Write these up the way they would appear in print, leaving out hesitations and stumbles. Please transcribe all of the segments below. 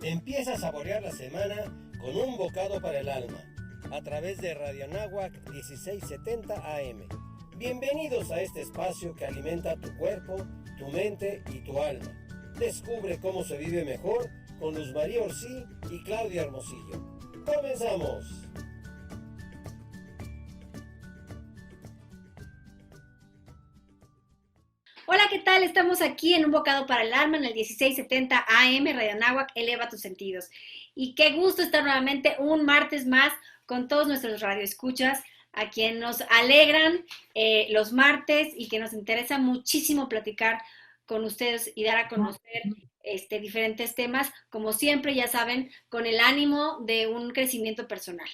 Empieza a saborear la semana con un bocado para el alma, a través de Radio Anáhuac 1670 AM. Bienvenidos a este espacio que alimenta tu cuerpo, tu mente y tu alma. Descubre cómo se vive mejor con Luz María Orsí y Claudia Hermosillo. ¡Comenzamos! Hola, ¿qué tal? Estamos aquí en Un Bocado para el Alma en el 1670 AM, Radio Anáhuac, eleva tus sentidos. Y qué gusto estar nuevamente un martes más con todos nuestros radioescuchas, a quien nos alegran los martes y que nos interesa muchísimo platicar con ustedes y dar a conocer diferentes temas, como siempre, ya saben, con el ánimo de un crecimiento personal.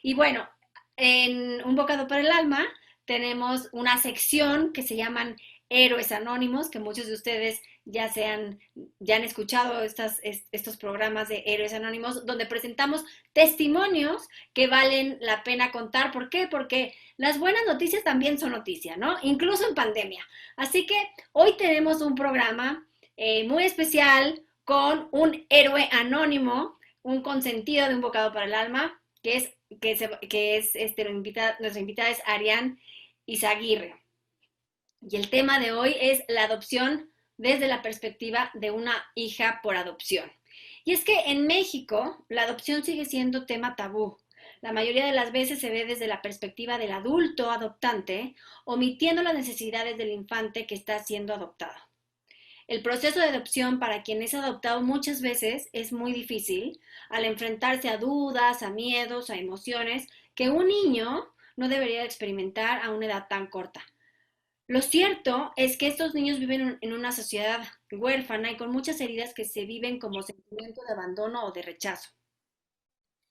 Y bueno, en Un Bocado para el Alma tenemos una sección que se llaman Héroes Anónimos, que muchos de ustedes ya han escuchado estos programas de Héroes Anónimos, donde presentamos testimonios que valen la pena contar. ¿Por qué? Porque las buenas noticias también son noticia, ¿no? Incluso en pandemia. Así que hoy tenemos un programa muy especial con un héroe anónimo, un consentido de Un Bocado para el Alma, nuestra invitada es Arián Izaguirre. Y el tema de hoy es la adopción desde la perspectiva de una hija por adopción. Y es que en México la adopción sigue siendo tema tabú. La mayoría de las veces se ve desde la perspectiva del adulto adoptante, omitiendo las necesidades del infante que está siendo adoptado. El proceso de adopción para quien es adoptado muchas veces es muy difícil al enfrentarse a dudas, a miedos, a emociones que un niño no debería experimentar a una edad tan corta. Lo cierto es que estos niños viven en una sociedad huérfana y con muchas heridas que se viven como sentimiento de abandono o de rechazo.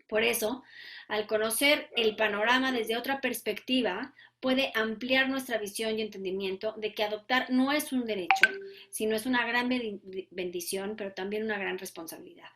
Por eso, al conocer el panorama desde otra perspectiva, puede ampliar nuestra visión y entendimiento de que adoptar no es un derecho, sino es una gran bendición, pero también una gran responsabilidad.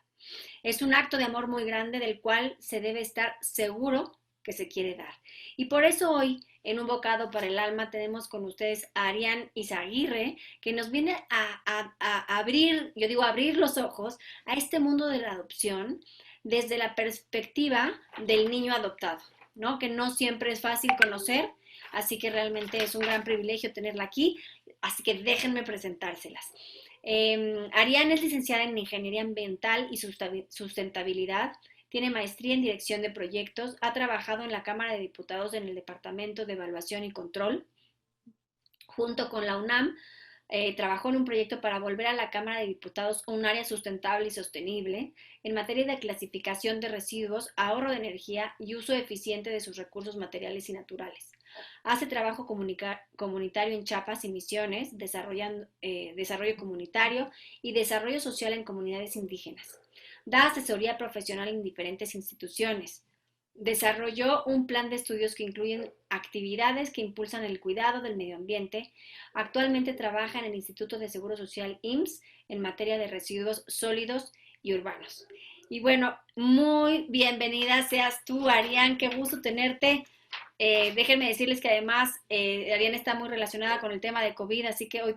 Es un acto de amor muy grande del cual se debe estar seguro que se quiere dar. Y por eso hoy, en Un Bocado para el Alma, tenemos con ustedes a Arián Izaguirre, que nos viene a abrir, yo digo abrir los ojos a este mundo de la adopción desde la perspectiva del niño adoptado, ¿no? Que no siempre es fácil conocer, así que realmente es un gran privilegio tenerla aquí, así que déjenme presentárselas. Arián es licenciada en Ingeniería Ambiental y Sustentabilidad, tiene maestría en Dirección de Proyectos, ha trabajado en la Cámara de Diputados en el Departamento de Evaluación y Control. Junto con la UNAM, trabajó en un proyecto para volver a la Cámara de Diputados un área sustentable y sostenible en materia de clasificación de residuos, ahorro de energía y uso eficiente de sus recursos materiales y naturales. Hace trabajo comunitario en Chiapas y Misiones, desarrollo comunitario y desarrollo social en comunidades indígenas. Da asesoría profesional en diferentes instituciones. Desarrolló un plan de estudios que incluyen actividades que impulsan el cuidado del medio ambiente. Actualmente trabaja en el Instituto de Seguro Social IMSS en materia de residuos sólidos y urbanos. Y bueno, muy bienvenida seas tú, Arián, qué gusto tenerte. Déjenme decirles que además Arián está muy relacionada con el tema de COVID, así que hoy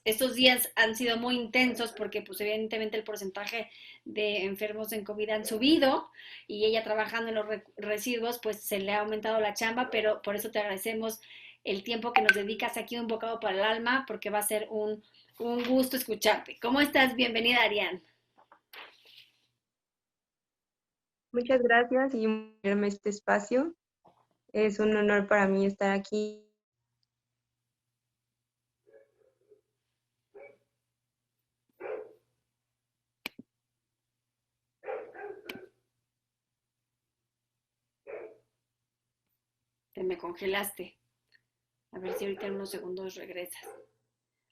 estos días han sido muy intensos porque pues evidentemente el porcentaje de enfermos en COVID han subido y ella trabajando en los residuos pues se le ha aumentado la chamba, pero por eso te agradecemos el tiempo que nos dedicas aquí Un Bocado para el Alma porque va a ser un gusto escucharte. ¿Cómo estás? Bienvenida, Arián. Muchas gracias y darme este espacio. Es un honor para mí estar aquí. Te me congelaste. A ver si ahorita en unos segundos regresas.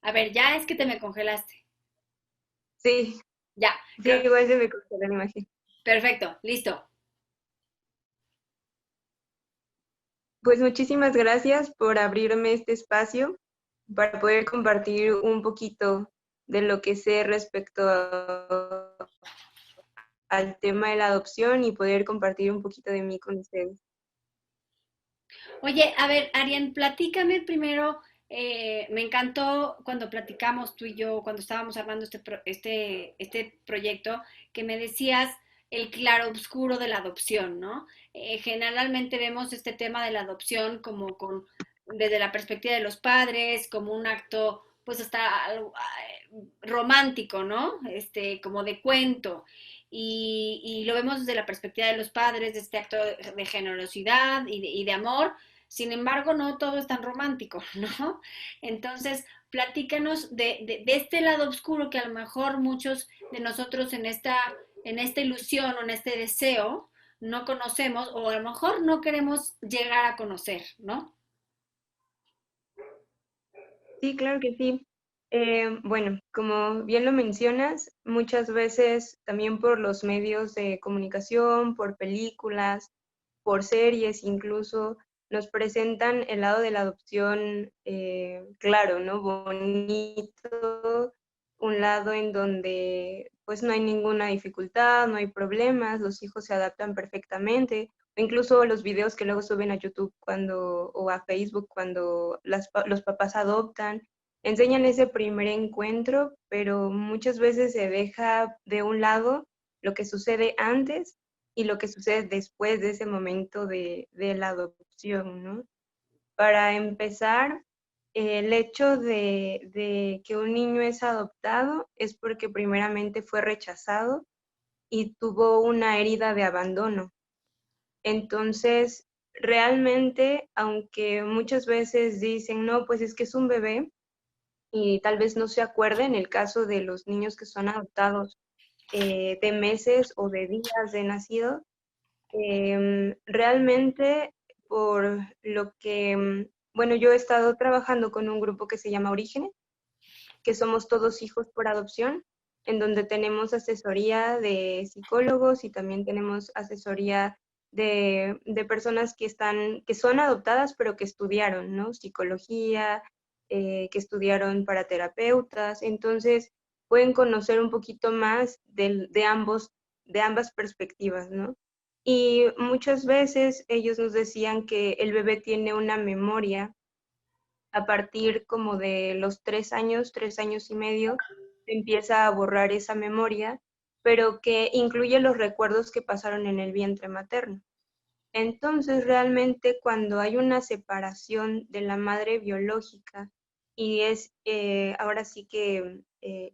A ver, ya es que te me congelaste. Sí, Ya. sí, igual se me congeló la imagen. Perfecto, listo. Pues muchísimas gracias por abrirme este espacio para poder compartir un poquito de lo que sé respecto al tema de la adopción y poder compartir un poquito de mí con ustedes. Oye, a ver, Arián, platícame primero Me encantó cuando platicamos tú y yo, cuando estábamos armando este proyecto, que me decías el claroscuro de la adopción, ¿no? Generalmente vemos este tema de la adopción desde la perspectiva de los padres, como un acto, pues hasta romántico, ¿no? Como de cuento. Y lo vemos desde la perspectiva de los padres, de este acto de generosidad y de amor. Sin embargo, no todo es tan romántico, ¿no? Entonces, platícanos de este lado oscuro que a lo mejor muchos de nosotros en esta ilusión o en este deseo no conocemos o a lo mejor no queremos llegar a conocer, ¿no? Sí, claro que sí. Bueno, como bien lo mencionas, muchas veces también por los medios de comunicación, por películas, por series incluso, nos presentan el lado de la adopción, claro, ¿no? Bonito, un lado en donde pues no hay ninguna dificultad, no hay problemas, los hijos se adaptan perfectamente, o incluso los videos que luego suben a YouTube o a Facebook cuando los papás adoptan, enseñan ese primer encuentro, pero muchas veces se deja de un lado lo que sucede antes y lo que sucede después de ese momento de la adopción, ¿no? Para empezar, el hecho de que un niño es adoptado es porque primeramente fue rechazado y tuvo una herida de abandono. Entonces, realmente, aunque muchas veces dicen, no, pues es que es un bebé y tal vez no se acuerde en el caso de los niños que son adoptados de meses o de días de nacido, realmente, por lo que, bueno, yo he estado trabajando con un grupo que se llama Orígenes, que somos todos hijos por adopción, en donde tenemos asesoría de psicólogos y también tenemos asesoría de personas que son adoptadas, pero que estudiaron, ¿no? Psicología, que estudiaron para terapeutas. Entonces, pueden conocer un poquito más de ambas perspectivas, ¿no? Y muchas veces ellos nos decían que el bebé tiene una memoria a partir como de los 3 años, 3 años y medio, se empieza a borrar esa memoria, pero que incluye los recuerdos que pasaron en el vientre materno. Entonces, realmente cuando hay una separación de la madre biológica y es ahora sí que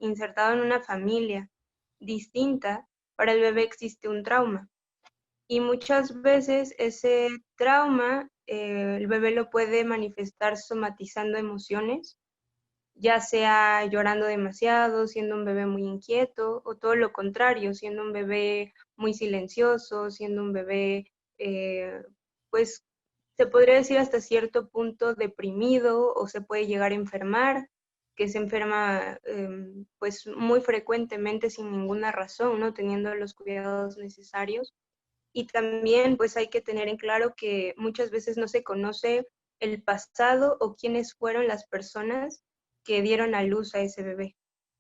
insertado en una familia distinta, para el bebé existe un trauma. Y muchas veces ese trauma, el bebé lo puede manifestar somatizando emociones, ya sea llorando demasiado, siendo un bebé muy inquieto, o todo lo contrario, siendo un bebé muy silencioso, siendo un bebé, pues se podría decir hasta cierto punto deprimido, o se puede llegar a enfermar, que se enferma pues muy frecuentemente sin ninguna razón, ¿no? Teniendo los cuidados necesarios. Y también pues hay que tener en claro que muchas veces no se conoce el pasado o quiénes fueron las personas que dieron a luz a ese bebé,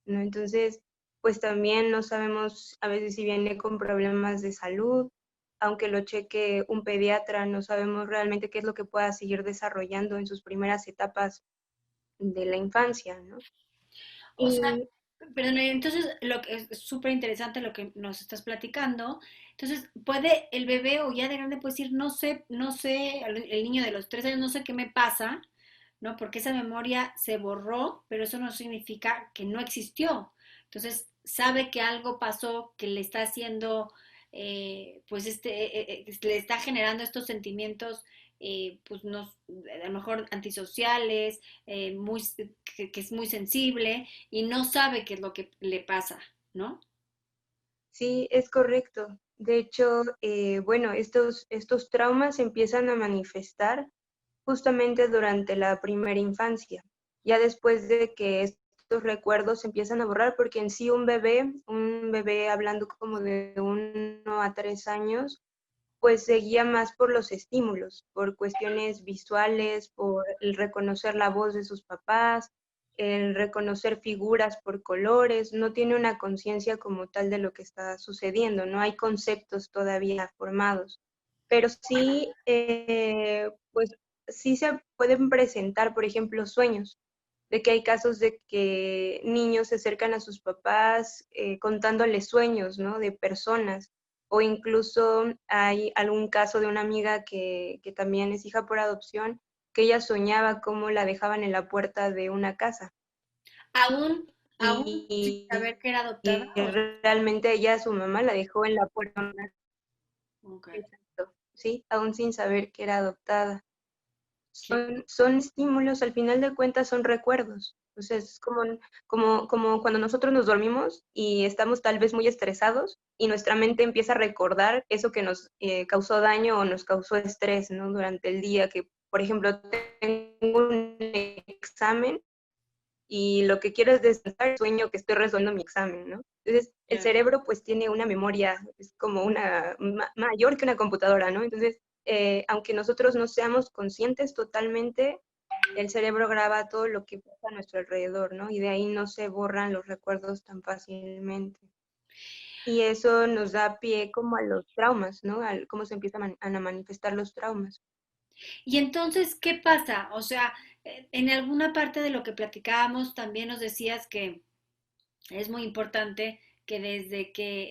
¿no? Entonces, pues también no sabemos a veces si viene con problemas de salud, aunque lo cheque un pediatra, no sabemos realmente qué es lo que pueda seguir desarrollando en sus primeras etapas de la infancia, ¿no? O sea, Y perdón, entonces lo que es súper interesante lo que nos estás platicando. Entonces, puede el bebé o ya de grande puede decir, no sé, el niño de los 3 años, no sé qué me pasa, ¿no? Porque esa memoria se borró, pero eso no significa que no existió. Entonces, sabe que algo pasó que le está haciendo, pues le está generando estos sentimientos, pues no, a lo mejor antisociales, que es muy sensible y no sabe qué es lo que le pasa, ¿no? sí, es correcto. De hecho, bueno, estos traumas se empiezan a manifestar justamente durante la primera infancia, ya después de que estos recuerdos se empiezan a borrar, porque en sí un bebé hablando como de 1 a 3 años, pues se guía más por los estímulos, por cuestiones visuales, por el reconocer la voz de sus papás, el reconocer figuras por colores, no tiene una conciencia como tal de lo que está sucediendo, no hay conceptos todavía formados, pero sí, pues sí se pueden presentar, por ejemplo, sueños, de que hay casos de que niños se acercan a sus papás contándoles sueños, ¿no? De personas, o incluso hay algún caso de una amiga que también es hija por adopción, que ella soñaba cómo la dejaban en la puerta de una casa. Aún, aún sin Y, saber que era adoptada. y realmente ella, su mamá, la dejó en la puerta de una casa. Ok. Exacto, sí, aún sin saber que era adoptada. Qué- Son estímulos, al final de cuentas son recuerdos. O sea, es como cuando nosotros nos dormimos y estamos tal vez muy estresados y nuestra mente empieza a recordar eso que nos causó daño o nos causó estrés, ¿no? Durante el día, que por ejemplo tengo un examen y lo que quiero es descansar, sueño que estoy resolviendo mi examen, ¿no? Entonces, el Claro. cerebro pues tiene una memoria, es como una mayor que una computadora, ¿no? Entonces, aunque nosotros no seamos conscientes totalmente, el cerebro graba todo lo que pasa a nuestro alrededor, ¿no? Y de ahí no se borran los recuerdos tan fácilmente. Y eso nos da pie como a los traumas, ¿no? A cómo se empiezan a manifestar los traumas. Y entonces, ¿qué pasa? O sea, en alguna parte de lo que platicábamos también nos decías que es muy importante que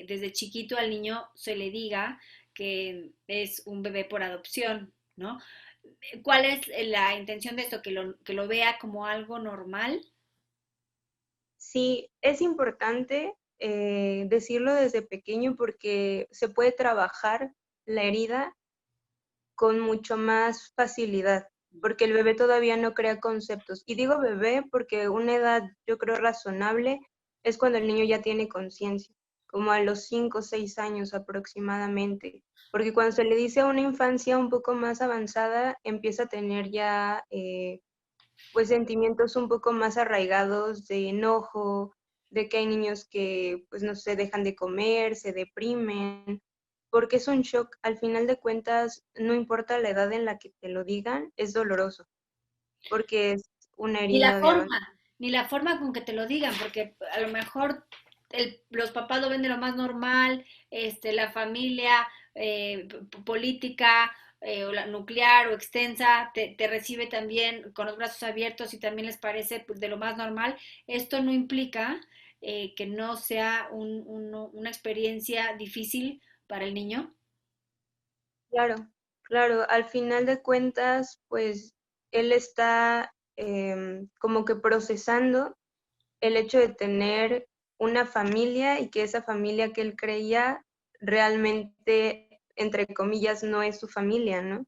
desde chiquito al niño se le diga que es un bebé por adopción, ¿no? ¿Cuál es la intención de esto? Que lo vea como algo normal. Sí, es importante decirlo desde pequeño porque se puede trabajar la herida con mucho más facilidad, porque el bebé todavía no crea conceptos. Y digo bebé porque una edad, yo creo, razonable es cuando el niño ya tiene conciencia, como a los 5 o 6 años aproximadamente. Porque cuando se le dice a una infancia un poco más avanzada, empieza a tener ya pues sentimientos un poco más arraigados de enojo, de que hay niños que pues no se dejan de comer, se deprimen, porque es un shock. Al final de cuentas, no importa la edad en la que te lo digan, es doloroso, porque es una Ni la herida de abandono. forma, ni la forma con que te lo digan, porque a lo mejor los papás lo ven de lo más normal, la familia política o la nuclear o extensa te recibe también con los brazos abiertos y también les parece pues, de lo más normal. Esto no implica que no sea una experiencia difícil para el niño. Claro, claro, al final de cuentas, pues él está como que procesando el hecho de tener una familia y que esa familia que él creía realmente, entre comillas, no es su familia, ¿no?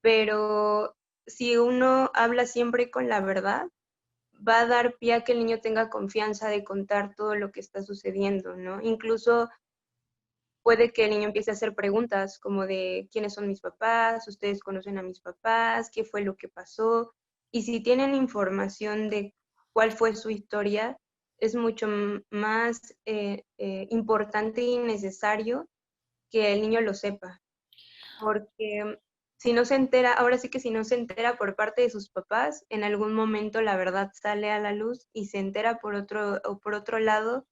Pero si uno habla siempre con la verdad, va a dar pie a que el niño tenga confianza de contar todo lo que está sucediendo, ¿no? Incluso puede que el niño empiece a hacer preguntas como de quiénes son mis papás, ustedes conocen a mis papás, qué fue lo que pasó. Y si tienen información de cuál fue su historia, es mucho más importante y necesario que el niño lo sepa. Porque si no se entera, ahora sí que si no se entera por parte de sus papás, en algún momento la verdad sale a la luz y se entera por otro lado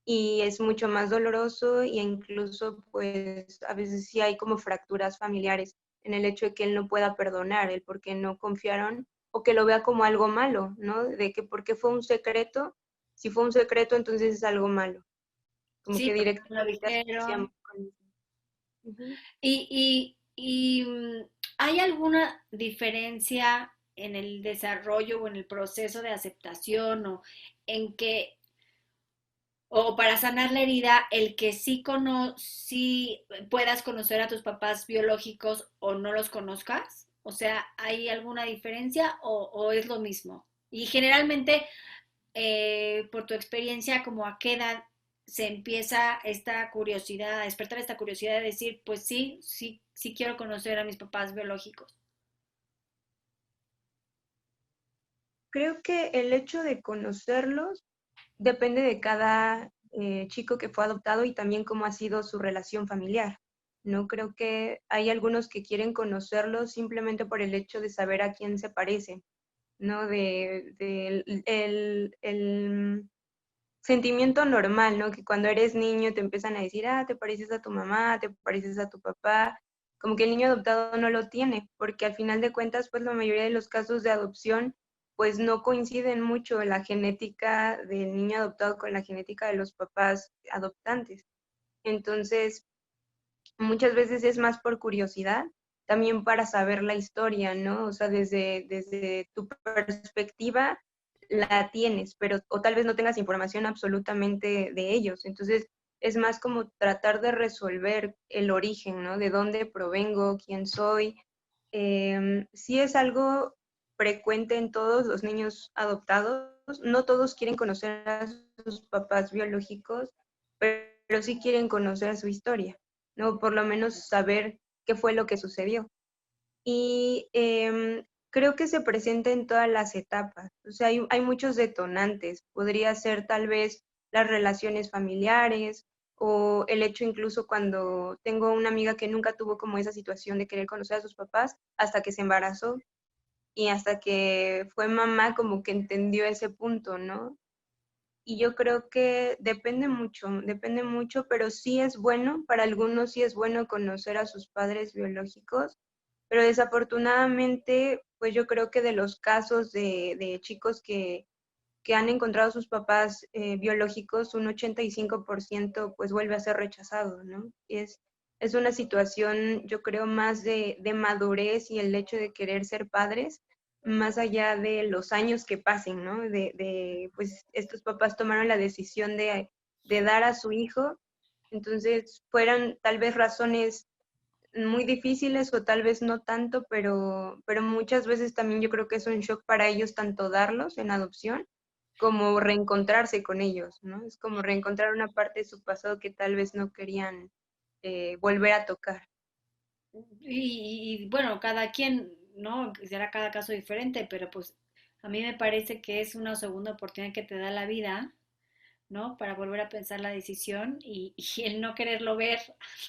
y es mucho más doloroso e incluso pues a veces sí hay como fracturas familiares en el hecho de que él no pueda perdonar, el por qué no confiaron o que lo vea como algo malo, ¿no? De que porque fue un secreto, si fue un secreto entonces es algo malo, como Sí, que porque me lo directamente asociamos dijeron. con eso. Ujú. ¿Hay alguna diferencia en el desarrollo o en el proceso de aceptación o en que, o para sanar la herida, el que sí puedas conocer a tus papás biológicos o no los conozcas? O sea, ¿hay alguna diferencia o es lo mismo? Y generalmente, por tu experiencia, ¿como a qué edad se empieza esta curiosidad, a despertar esta curiosidad de decir, pues sí, sí, sí quiero conocer a mis papás biológicos? Creo que el hecho de conocerlos depende de cada chico que fue adoptado y también cómo ha sido su relación familiar. No creo que hay algunos que quieren conocerlos simplemente por el hecho de saber a quién se parece, ¿no? El sentimiento normal, ¿no? Que cuando eres niño te empiezan a decir, ah, te pareces a tu mamá, te pareces a tu papá, como que el niño adoptado no lo tiene, porque al final de cuentas, pues la mayoría de los casos de adopción, pues no coinciden mucho la genética del niño adoptado con la genética de los papás adoptantes. Entonces, muchas veces es más por curiosidad, también para saber la historia, ¿no? O sea, desde tu perspectiva la tienes, pero o tal vez no tengas información absolutamente de ellos. Entonces, es más como tratar de resolver el origen, ¿no? De dónde provengo, quién soy. Sí es algo frecuente en todos los niños adoptados. No todos quieren conocer a sus papás biológicos, pero sí quieren conocer su historia, ¿no? Por lo menos saber qué fue lo que sucedió. Y creo que se presenta en todas las etapas. O sea, hay muchos detonantes. Podría ser tal vez las relaciones familiares o el hecho incluso cuando tengo una amiga que nunca tuvo como esa situación de querer conocer a sus papás hasta que se embarazó y hasta que fue mamá como que entendió ese punto, ¿no? Y yo creo que depende mucho, pero sí es bueno, para algunos sí es bueno conocer a sus padres biológicos, pero desafortunadamente, pues yo creo que de los casos de chicos que han encontrado a sus papás biológicos, un 85% pues vuelve a ser rechazado, ¿no? Es una situación, yo creo, más de madurez y el hecho de querer ser padres, más allá de los años que pasen, ¿no? Pues estos papás tomaron la decisión de dar a su hijo, entonces fueran tal vez razones muy difíciles o tal vez no tanto, pero muchas veces también yo creo que es un shock para ellos tanto darlos en adopción como reencontrarse con ellos, ¿no? Es como reencontrar una parte de su pasado que tal vez no querían volver a tocar. Bueno, cada quien, ¿no? Será cada caso diferente, pero pues a mí me parece que es una segunda oportunidad que te da la vida, ¿no? Para volver a pensar la decisión y el no quererlo ver,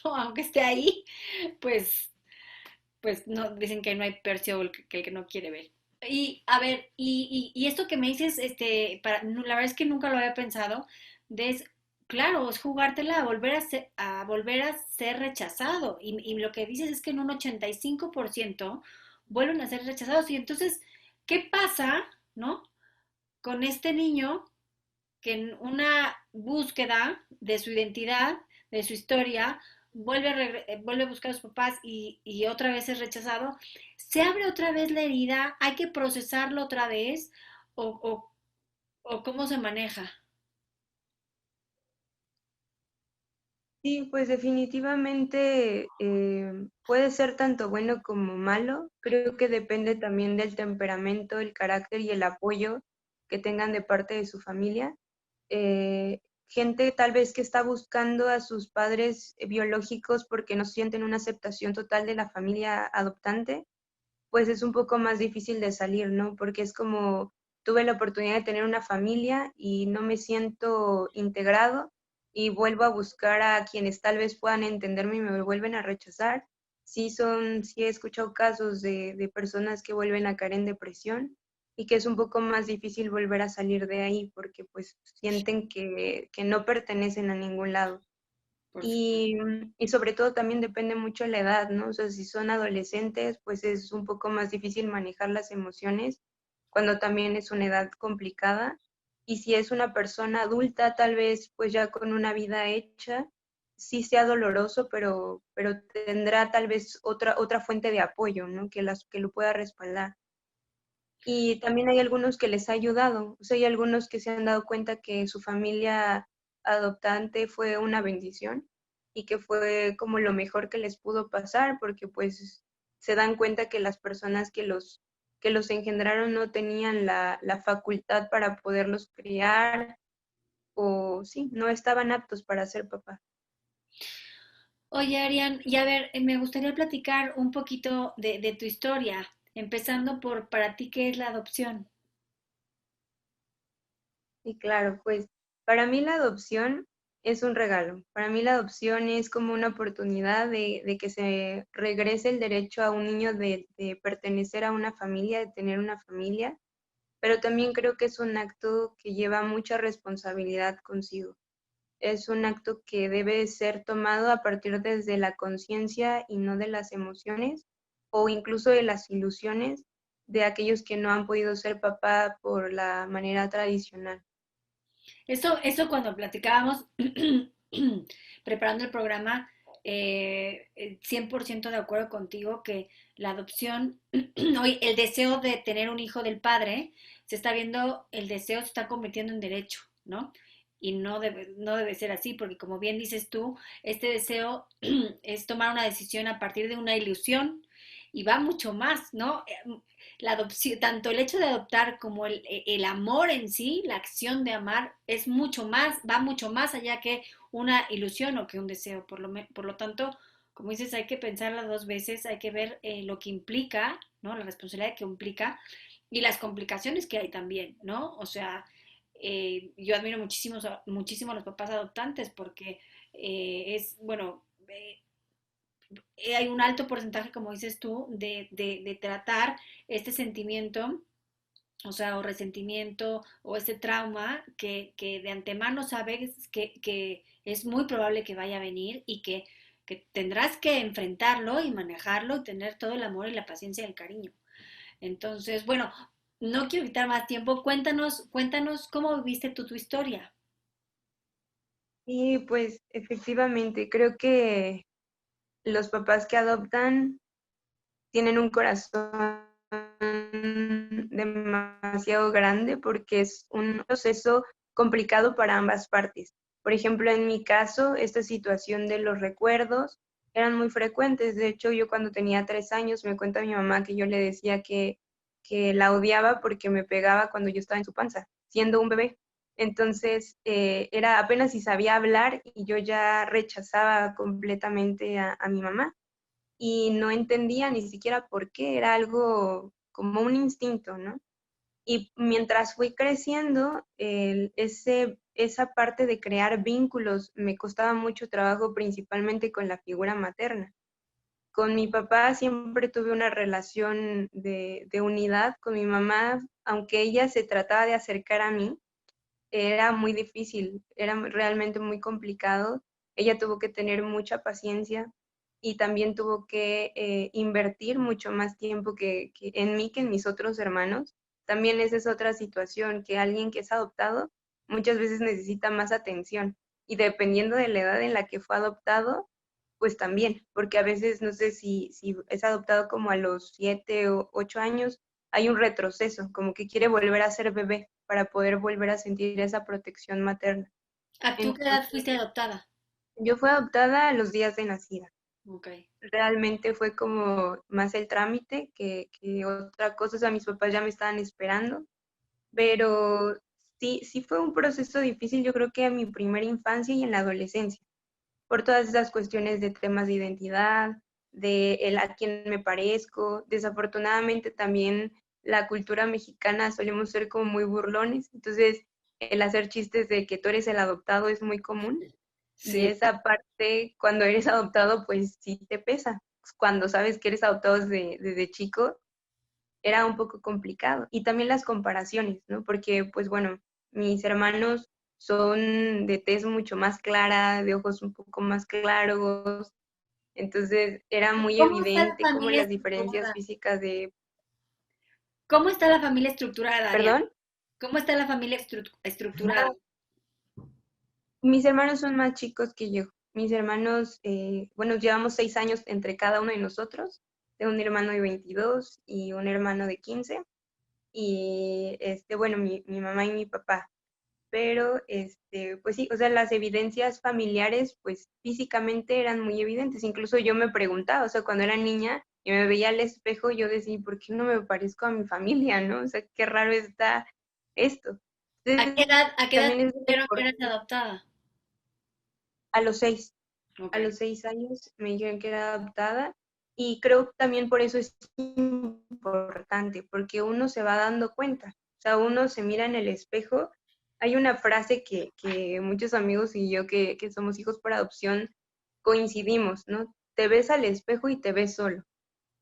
¿no? Aunque esté ahí, pues, pues no, dicen que no hay peor ciego que el que no quiere ver. Y a ver, y esto que me dices, la verdad es que nunca lo había pensado, claro, es jugártela a volver a ser rechazado. Y lo que dices es que en un 85% vuelven a ser rechazados. Y entonces, ¿qué pasa, no? Con este niño que en una búsqueda de su identidad, de su historia, vuelve a buscar a sus papás y otra vez es rechazado, se abre otra vez la herida, hay que procesarlo otra vez o, o cómo se maneja. Sí, pues definitivamente puede ser tanto bueno como malo. Creo que depende también del temperamento, el carácter y el apoyo que tengan de parte de su familia. Gente tal vez que está buscando a sus padres biológicos porque no sienten una aceptación total de la familia adoptante, pues es un poco más difícil de salir, ¿no? Porque es como tuve la oportunidad de tener una familia y no me siento integrado y vuelvo a buscar a quienes tal vez puedan entenderme y me vuelven a rechazar. Sí he escuchado casos de personas que vuelven a caer en depresión y que es un poco más difícil volver a salir de ahí porque pues sienten que no pertenecen a ningún lado. Por supuesto. Y sobre todo también depende mucho de la edad, ¿no? O sea, si son adolescentes, pues es un poco más difícil manejar las emociones cuando también es una edad complicada. Y si es una persona adulta, tal vez pues ya con una vida hecha, sí sea doloroso, pero tendrá tal vez otra fuente de apoyo, ¿no? Que lo pueda respaldar. Y también hay algunos que les ha ayudado, o sea, hay algunos que se han dado cuenta que su familia adoptante fue una bendición y que fue como lo mejor que les pudo pasar, porque pues se dan cuenta que las personas que los engendraron no tenían la facultad para poderlos criar o sí, no estaban aptos para ser papás. Oye, Arián, y a ver, me gustaría platicar un poquito de tu historia, empezando por para ti, ¿qué es la adopción? Y claro, pues para mí la adopción es un regalo. Para mí la adopción es como una oportunidad de que se regrese el derecho a un niño de pertenecer a una familia, de tener una familia, pero también creo que es un acto que lleva mucha responsabilidad consigo. es un acto que debe ser tomado a partir desde la conciencia y no de las emociones o incluso de las ilusiones de aquellos que no han podido ser papá por la manera tradicional. Eso cuando platicábamos, preparando el programa, 100% de acuerdo contigo que la adopción, hoy el deseo de tener un hijo del padre, se está viendo, el deseo se está convirtiendo en derecho, ¿no? Y no debe ser así, porque como bien dices tú, este deseo es tomar una decisión a partir de una ilusión y va mucho más, ¿no? La adopción, tanto el hecho de adoptar como el amor en sí, la acción de amar, es mucho más, va mucho más allá que una ilusión o que un deseo. Por lo tanto, como dices, hay que pensarla dos veces, hay que ver lo que implica, ¿no? La responsabilidad que implica y las complicaciones que hay también, ¿no? O sea, yo admiro muchísimo, muchísimo a los papás adoptantes porque bueno, hay un alto porcentaje, como dices tú, de tratar este sentimiento, o sea, o resentimiento o este trauma que de antemano sabes que es muy probable que vaya a venir y que tendrás que enfrentarlo y manejarlo y tener todo el amor y la paciencia y el cariño. Entonces, bueno, no quiero quitar más tiempo. Cuéntanos cómo viviste tú tu historia. Y pues efectivamente, creo que los papás que adoptan tienen un corazón demasiado grande porque es un proceso complicado para ambas partes. Por ejemplo, en mi caso, esta situación de los recuerdos eran muy frecuentes. De hecho, yo cuando tenía 3 años me cuenta mi mamá que yo le decía que la odiaba porque me pegaba cuando yo estaba en su panza, siendo un bebé. Entonces, era apenas si sabía hablar y yo ya rechazaba completamente a mi mamá y no entendía ni siquiera por qué, era algo como un instinto, ¿no? Y mientras fui creciendo, esa parte de crear vínculos me costaba mucho trabajo, principalmente con la figura materna. Con mi papá siempre tuve una relación de unidad. Con mi mamá, aunque ella se trataba de acercar a mí, era muy difícil, era realmente muy complicado. Ella tuvo que tener mucha paciencia y también tuvo que invertir mucho más tiempo que en mí que en mis otros hermanos. También esa es otra situación, que alguien que es adoptado muchas veces necesita más atención y dependiendo de la edad en la que fue adoptado, pues también, porque a veces no sé si es adoptado como a los 7 o 8 años, hay un retroceso, como que quiere volver a ser bebé para poder volver a sentir esa protección materna. ¿A tú qué edad Entonces, fuiste adoptada? yo fui adoptada a los días de nacida. Ok. Realmente fue como más el trámite que otra cosa, o sea, mis papás ya me estaban esperando, pero sí, sí fue un proceso difícil, yo creo que en mi primera infancia y en la adolescencia por todas esas cuestiones de temas de identidad, de el a quién me parezco. Desafortunadamente también la cultura mexicana solemos ser como muy burlones, entonces el hacer chistes de que tú eres el adoptado es muy común. De Sí. esa parte, cuando eres adoptado, pues sí te pesa. Cuando sabes que eres adoptado desde chico, era un poco complicado. Y también las comparaciones, ¿no? Porque, pues bueno, mis hermanos son de tez mucho más clara, de ojos un poco más claros, entonces era muy ¿Cómo está la evidente como familia las diferencias estructurada? físicas de, ¿Cómo está la familia estructurada, Ariana? perdón, ¿Cómo está la familia estructurada? mis hermanos son más chicos que yo. Mis hermanos, bueno, llevamos 6 años entre cada uno de nosotros. Tengo un hermano de 22 y un hermano de 15. Y, bueno, mi mamá y mi papá. Pero pues sí, o sea, las evidencias familiares, pues físicamente eran muy evidentes. Incluso yo me preguntaba, o sea, cuando era niña y me veía al espejo, yo decía, ¿por qué no me parezco a mi familia, no? O sea, qué raro está esto. Entonces, A qué edad también te es dijeron que eras adoptada? a los 6, Ok. a los 6 años me dijeron que era adoptada y creo que también por eso es importante, porque uno se va dando cuenta, o sea, uno se mira en el espejo. Hay una frase que muchos amigos y yo que somos hijos por adopción coincidimos, ¿no? Te ves al espejo y te ves solo.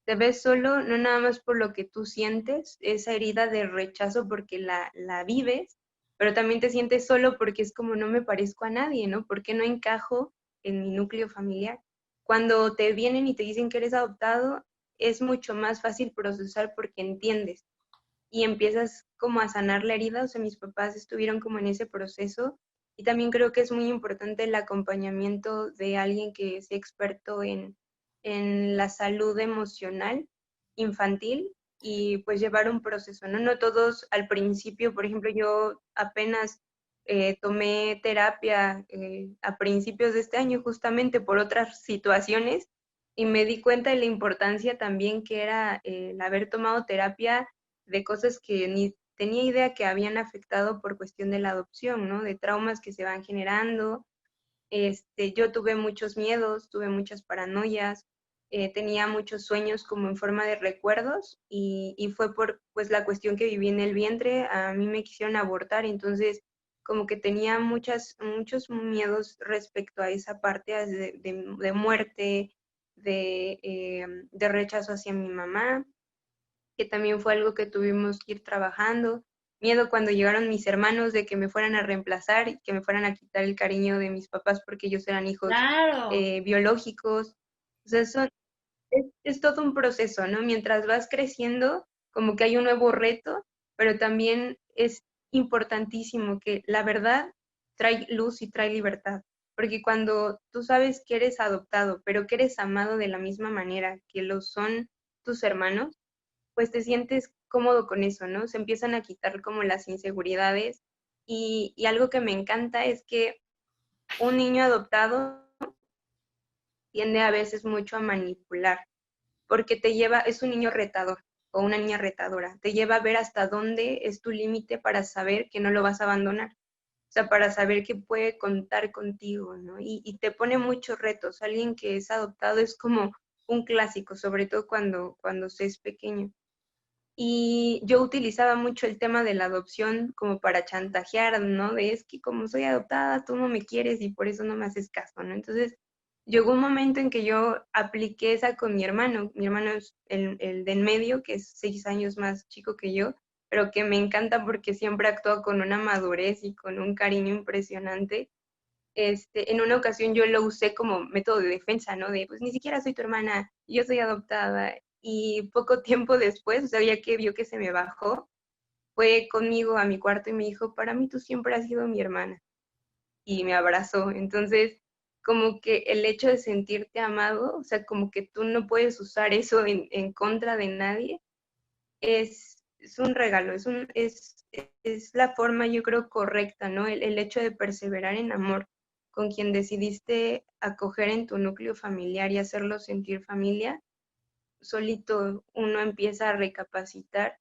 Te ves solo no nada más por lo que tú sientes, esa herida de rechazo porque la vives, pero también te sientes solo porque es como no me parezco a nadie, ¿no? ¿Por qué no encajo en mi núcleo familiar? Cuando te vienen y te dicen que eres adoptado, es mucho más fácil procesar porque entiendes y empiezas como a sanar la herida. O sea, mis papás estuvieron como en ese proceso y también creo que es muy importante el acompañamiento de alguien que sea experto en la salud emocional infantil y pues llevar un proceso, ¿no? No todos al principio, por ejemplo, yo apenas tomé terapia a principios de este año justamente por otras situaciones y me di cuenta de la importancia también que era el haber tomado terapia de cosas que ni tenía idea que habían afectado por cuestión de la adopción, ¿no? De traumas que se van generando. Yo tuve muchos miedos, tuve muchas paranoias, tenía muchos sueños como en forma de recuerdos y fue por pues la cuestión que viví en el vientre, a mí me quisieron abortar, entonces como que tenía muchos miedos respecto a esa parte de muerte, de rechazo hacia mi mamá, que también fue algo que tuvimos que ir trabajando. Miedo cuando llegaron mis hermanos de que me fueran a reemplazar y que me fueran a quitar el cariño de mis papás porque ellos eran hijos Claro. biológicos. O sea, es todo un proceso, ¿no? Mientras vas creciendo, como que hay un nuevo reto, pero también es importantísimo que la verdad trae luz y trae libertad. Porque cuando tú sabes que eres adoptado, pero que eres amado de la misma manera que lo son tus hermanos, pues te sientes cómodo con eso, ¿no? Se empiezan a quitar como las inseguridades y algo que me encanta es que un niño adoptado tiende a veces mucho a manipular, porque te lleva, es un niño retador o una niña retadora, te lleva a ver hasta dónde es tu límite para saber que no lo vas a abandonar, o sea, para saber que puede contar contigo, ¿no? Y te pone muchos retos. Alguien que es adoptado es como un clásico, sobre todo cuando se es pequeño. Y yo utilizaba mucho el tema de la adopción como para chantajear, ¿no? De es que como soy adoptada, tú no me quieres y por eso no me haces caso, ¿no? Entonces, llegó un momento en que yo apliqué esa con mi hermano. Mi hermano es el de en medio, que es 6 años más chico que yo, pero que me encanta porque siempre actúa con una madurez y con un cariño impresionante. En una ocasión yo lo usé como método de defensa, ¿no? De, pues ni siquiera soy tu hermana, yo soy adoptada. Y poco tiempo después, o sea, ya que vio que se me bajó, fue conmigo a mi cuarto y me dijo, para mí tú siempre has sido mi hermana. Y me abrazó. Entonces, como que el hecho de sentirte amado, o sea, como que tú no puedes usar eso en contra de nadie, es un regalo, es la forma, yo creo, correcta, ¿no? El hecho de perseverar en amor con quien decidiste acoger en tu núcleo familiar y hacerlo sentir familia, solito uno empieza a recapacitar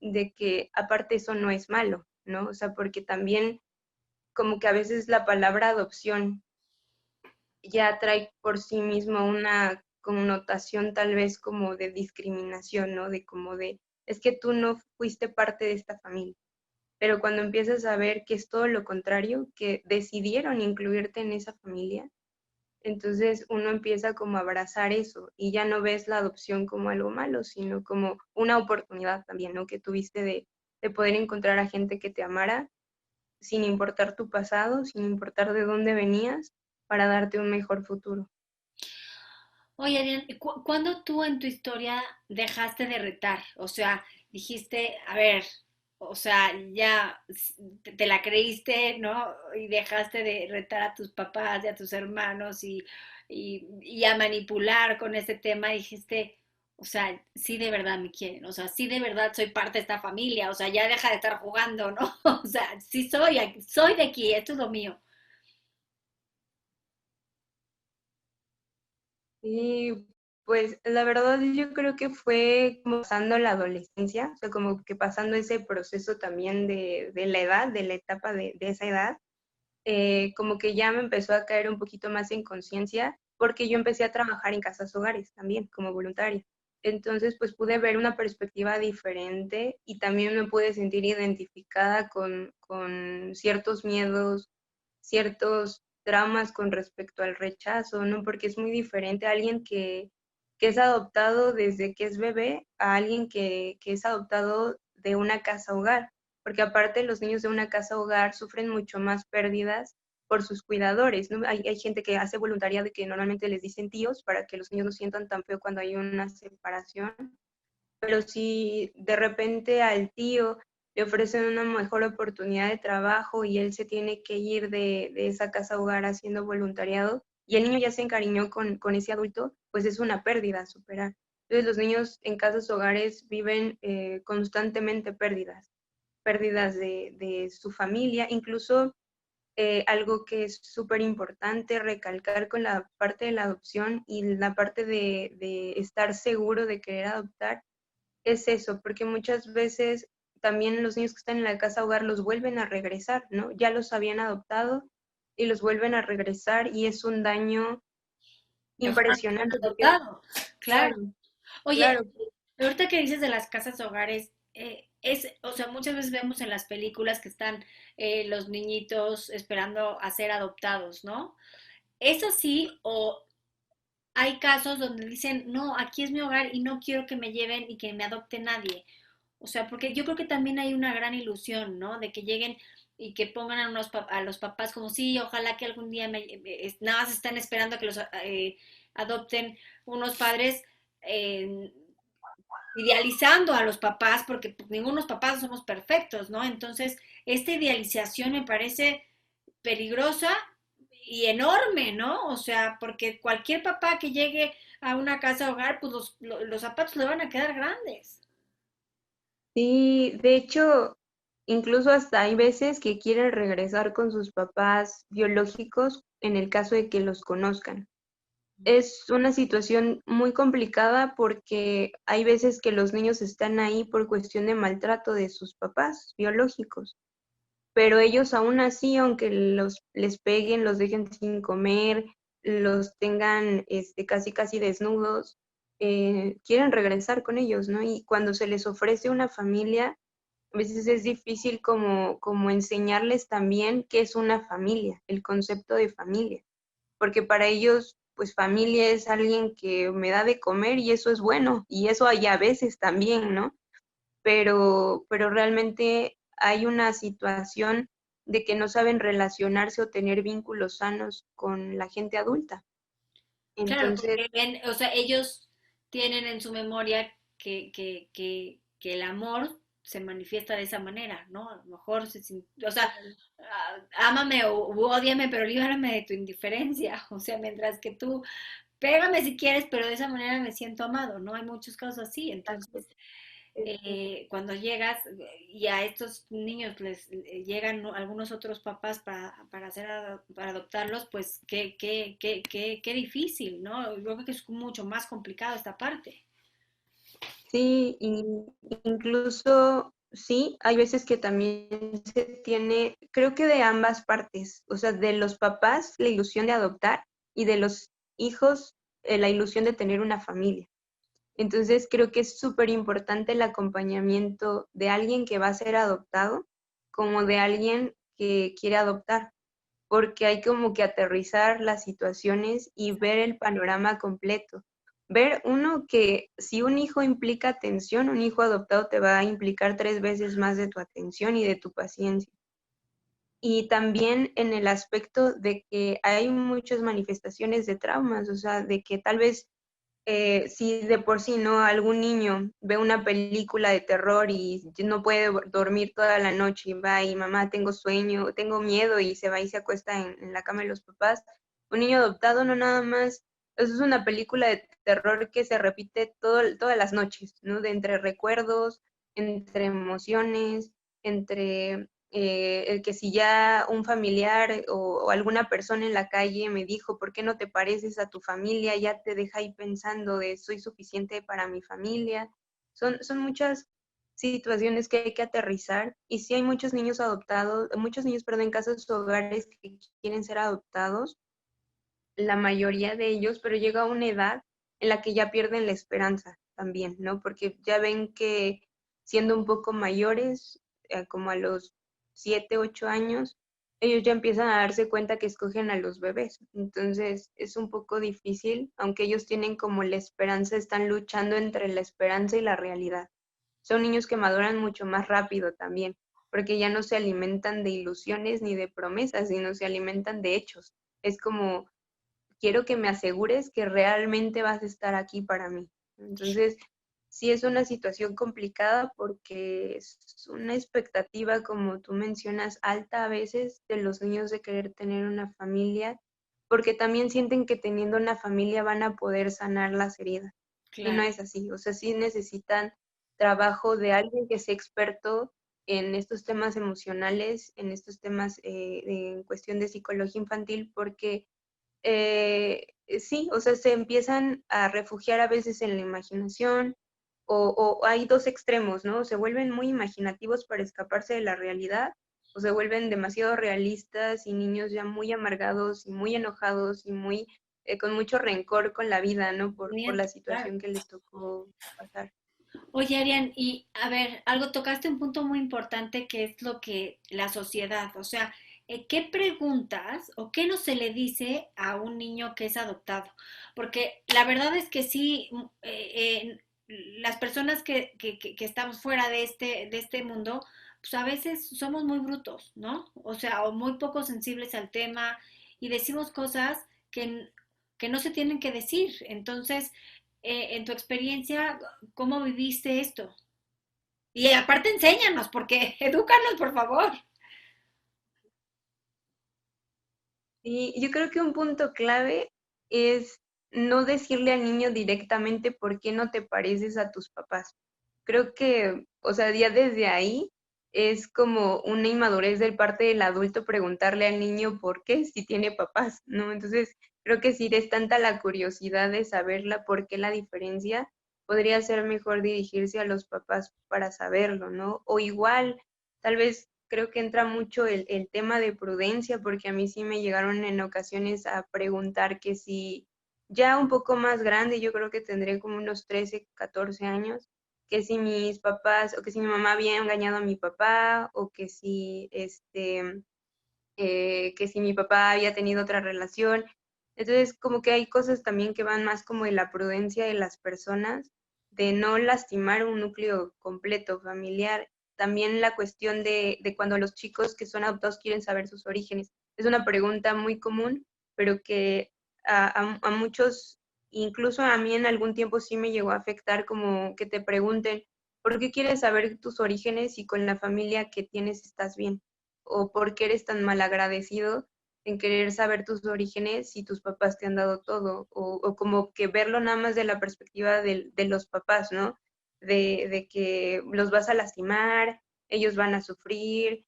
de que aparte eso no es malo, ¿no? O sea, porque también como que a veces la palabra adopción ya trae por sí mismo una connotación tal vez como de discriminación, ¿no? De como de, es que tú no fuiste parte de esta familia. Pero cuando empiezas a ver que es todo lo contrario, que decidieron incluirte en esa familia, entonces uno empieza como a abrazar eso y ya no ves la adopción como algo malo, sino como una oportunidad también, ¿no? Que tuviste de poder encontrar a gente que te amara sin importar tu pasado, sin importar de dónde venías, para darte un mejor futuro. Oye, Adrián, ¿cuándo tú en tu historia dejaste de retar? O sea, dijiste, a ver, o sea, ya te la creíste, ¿no? Y dejaste de retar a tus papás y a tus hermanos y a manipular con ese tema. Dijiste, o sea, sí de verdad me quieren, o sea, sí de verdad soy parte de esta familia, o sea, ya deja de estar jugando, ¿no? O sea, sí soy de aquí, esto es lo mío. Y pues la verdad yo creo que fue como pasando la adolescencia, o sea, como que pasando ese proceso también de la edad, de la etapa de esa edad, como que ya me empezó a caer un poquito más en conciencia, porque yo empecé a trabajar en casas hogares también como voluntaria. Entonces, pues pude ver una perspectiva diferente y también me pude sentir identificada con ciertos miedos, ciertos traumas con respecto al rechazo, ¿no? Porque es muy diferente a alguien que es adoptado desde que es bebé a alguien que es adoptado de una casa hogar. porque aparte los niños de una casa hogar sufren mucho más pérdidas por sus cuidadores, ¿no? Hay gente que hace voluntariado y que normalmente les dicen tíos para que los niños no sientan tan feo cuando hay una separación, pero si de repente al tío le ofrecen una mejor oportunidad de trabajo y él se tiene que ir de esa casa hogar haciendo voluntariado y el niño ya se encariñó con ese adulto, pues es una pérdida a superar. Entonces los niños en casas hogares viven constantemente pérdidas de su familia, incluso algo que es súper importante recalcar con la parte de la adopción y la parte de estar seguro de querer adoptar es eso, porque muchas veces también los niños que están en la casa hogar los vuelven a regresar, ¿no? Ya los habían adoptado y los vuelven a regresar y es un daño Mejor impresionante porque, adoptado. Claro. claro, Oye, claro, ahorita que dices de las casas hogares, o sea, muchas veces vemos en las películas que están los niñitos esperando a ser adoptados, ¿no? ¿Es así o hay casos donde dicen, no, aquí es mi hogar y no quiero que me lleven y que me adopte nadie? O sea, porque yo creo que también hay una gran ilusión, ¿no? De que lleguen y que pongan a los papás como, sí, ojalá que algún día nada más están esperando a que los adopten unos padres eh, idealizando a los papás, porque pues, ninguno de los papás somos perfectos, ¿no? Entonces, esta idealización me parece peligrosa y enorme, ¿no? O sea, porque cualquier papá que llegue a una casa hogar, pues los zapatos le van a quedar grandes. sí, de hecho, incluso hasta hay veces que quieren regresar con sus papás biológicos en el caso de que los conozcan. Es una situación muy complicada porque hay veces que los niños están ahí por cuestión de maltrato de sus papás biológicos, pero ellos aún así, aunque les peguen, los dejen sin comer, los tengan casi casi desnudos, quieren regresar con ellos, ¿no? Y cuando se les ofrece una familia, a veces es difícil como enseñarles también qué es una familia, el concepto de familia, porque para ellos, pues familia es alguien que me da de comer y eso es bueno, y eso hay a veces también, ¿no? Pero realmente hay una situación de que no saben relacionarse o tener vínculos sanos con la gente adulta. Claro, Entonces, porque ven, o sea, ellos tienen en su memoria que el amor se manifiesta de esa manera, ¿no? A lo mejor, o sea, ámame o ódiame, pero líbrame de tu indiferencia. O sea, mientras que tú, pégame si quieres, pero de esa manera me siento amado, ¿no? Hay muchos casos así. Entonces, cuando llegas y a estos niños les llegan algunos otros papás para adoptarlos, pues qué difícil, ¿no? Yo creo que es mucho más complicado esta parte. sí, y incluso sí, hay veces que también se tiene, creo que de ambas partes, o sea, de los papás la ilusión de adoptar y de los hijos la ilusión de tener una familia. Entonces creo que es súper importante el acompañamiento de alguien que va a ser adoptado como de alguien que quiere adoptar, porque hay como que aterrizar las situaciones y ver el panorama completo. Ver uno que si un hijo implica atención, un hijo adoptado te va a implicar 3 veces más de tu atención y de tu paciencia. Y también en el aspecto de que hay muchas manifestaciones de traumas, o sea, de que tal vez si de por sí no algún niño ve una película de terror y no puede dormir toda la noche y va y mamá tengo sueño, tengo miedo y se va y se acuesta en la cama de los papás, un niño adoptado no nada más, eso es una película de terror que se repite todas las noches, ¿no? De entre recuerdos, entre emociones, entre el que si ya un familiar o alguna persona en la calle me dijo, ¿por qué no te pareces a tu familia? Ya te deja ahí pensando de soy suficiente para mi familia. Son muchas situaciones que hay que aterrizar y sí hay muchos niños adoptados, muchos niños, perdón, en casos hogares que quieren ser adoptados, la mayoría de ellos, pero llega a una edad en la que ya pierden la esperanza también, ¿no? Porque ya ven que siendo un poco mayores, como a los 7, 8 años, ellos ya empiezan a darse cuenta que escogen a los bebés. Entonces es un poco difícil, aunque ellos tienen como la esperanza, están luchando entre la esperanza y la realidad. Son niños que maduran mucho más rápido también, porque ya no se alimentan de ilusiones ni de promesas, sino se alimentan de hechos. Es como, quiero que me asegures que realmente vas a estar aquí para mí. Entonces, sí es una situación complicada porque es una expectativa, como tú mencionas, alta a veces de los niños de querer tener una familia, porque también sienten que teniendo una familia van a poder sanar las heridas. Y no Claro. es así, o sea, sí necesitan trabajo de alguien que sea experto en estos temas emocionales, en estos temas en cuestión de psicología infantil, porque sí, o sea, se empiezan a refugiar a veces en la imaginación o hay dos extremos, ¿no? Se vuelven muy imaginativos para escaparse de la realidad o se vuelven demasiado realistas y niños ya muy amargados y muy enojados y muy con mucho rencor con la vida, ¿no? Por la Miento, claro. situación que les tocó pasar. Oye, Arián, y a ver, algo tocaste un punto muy importante que es lo que la sociedad, o sea, ¿qué preguntas o qué no se le dice a un niño que es adoptado? Porque la verdad es que sí, las personas que estamos fuera de este mundo, pues a veces somos muy brutos, ¿no? O sea, o muy poco sensibles al tema y decimos cosas que, que no se tienen que decir. Entonces, en tu experiencia, ¿cómo viviste esto? Y aparte enséñanos, porque edúcanos, por favor. Y yo creo que un punto clave es no decirle al niño directamente por qué no te pareces a tus papás. Creo que, o sea, ya desde ahí es como una inmadurez del parte del adulto preguntarle al niño por qué si tiene papás, ¿no? Entonces, creo que si es tanta la curiosidad de saberla, por qué la diferencia, podría ser mejor dirigirse a los papás para saberlo, ¿no? O igual, tal vez creo que entra mucho el tema de prudencia, porque a mí sí me llegaron en ocasiones a preguntar que si ya un poco más grande, yo creo que tendré como unos 13 14 años, que si mis papás o que si mi mamá había engañado a mi papá o que si que si mi papá había tenido otra relación. Entonces, como que hay cosas también que van más como de la prudencia de las personas, de no lastimar un núcleo completo familiar. También la cuestión de cuando los chicos que son adoptados quieren saber sus orígenes. Es una pregunta muy común, pero que a muchos, incluso a mí en algún tiempo sí me llegó a afectar como que te pregunten, ¿por qué quieres saber tus orígenes y con la familia que tienes estás bien? ¿O por qué eres tan malagradecido en querer saber tus orígenes si tus papás te han dado todo? O como que verlo nada más de la perspectiva de los papás, ¿no? De que los vas a lastimar, ellos van a sufrir.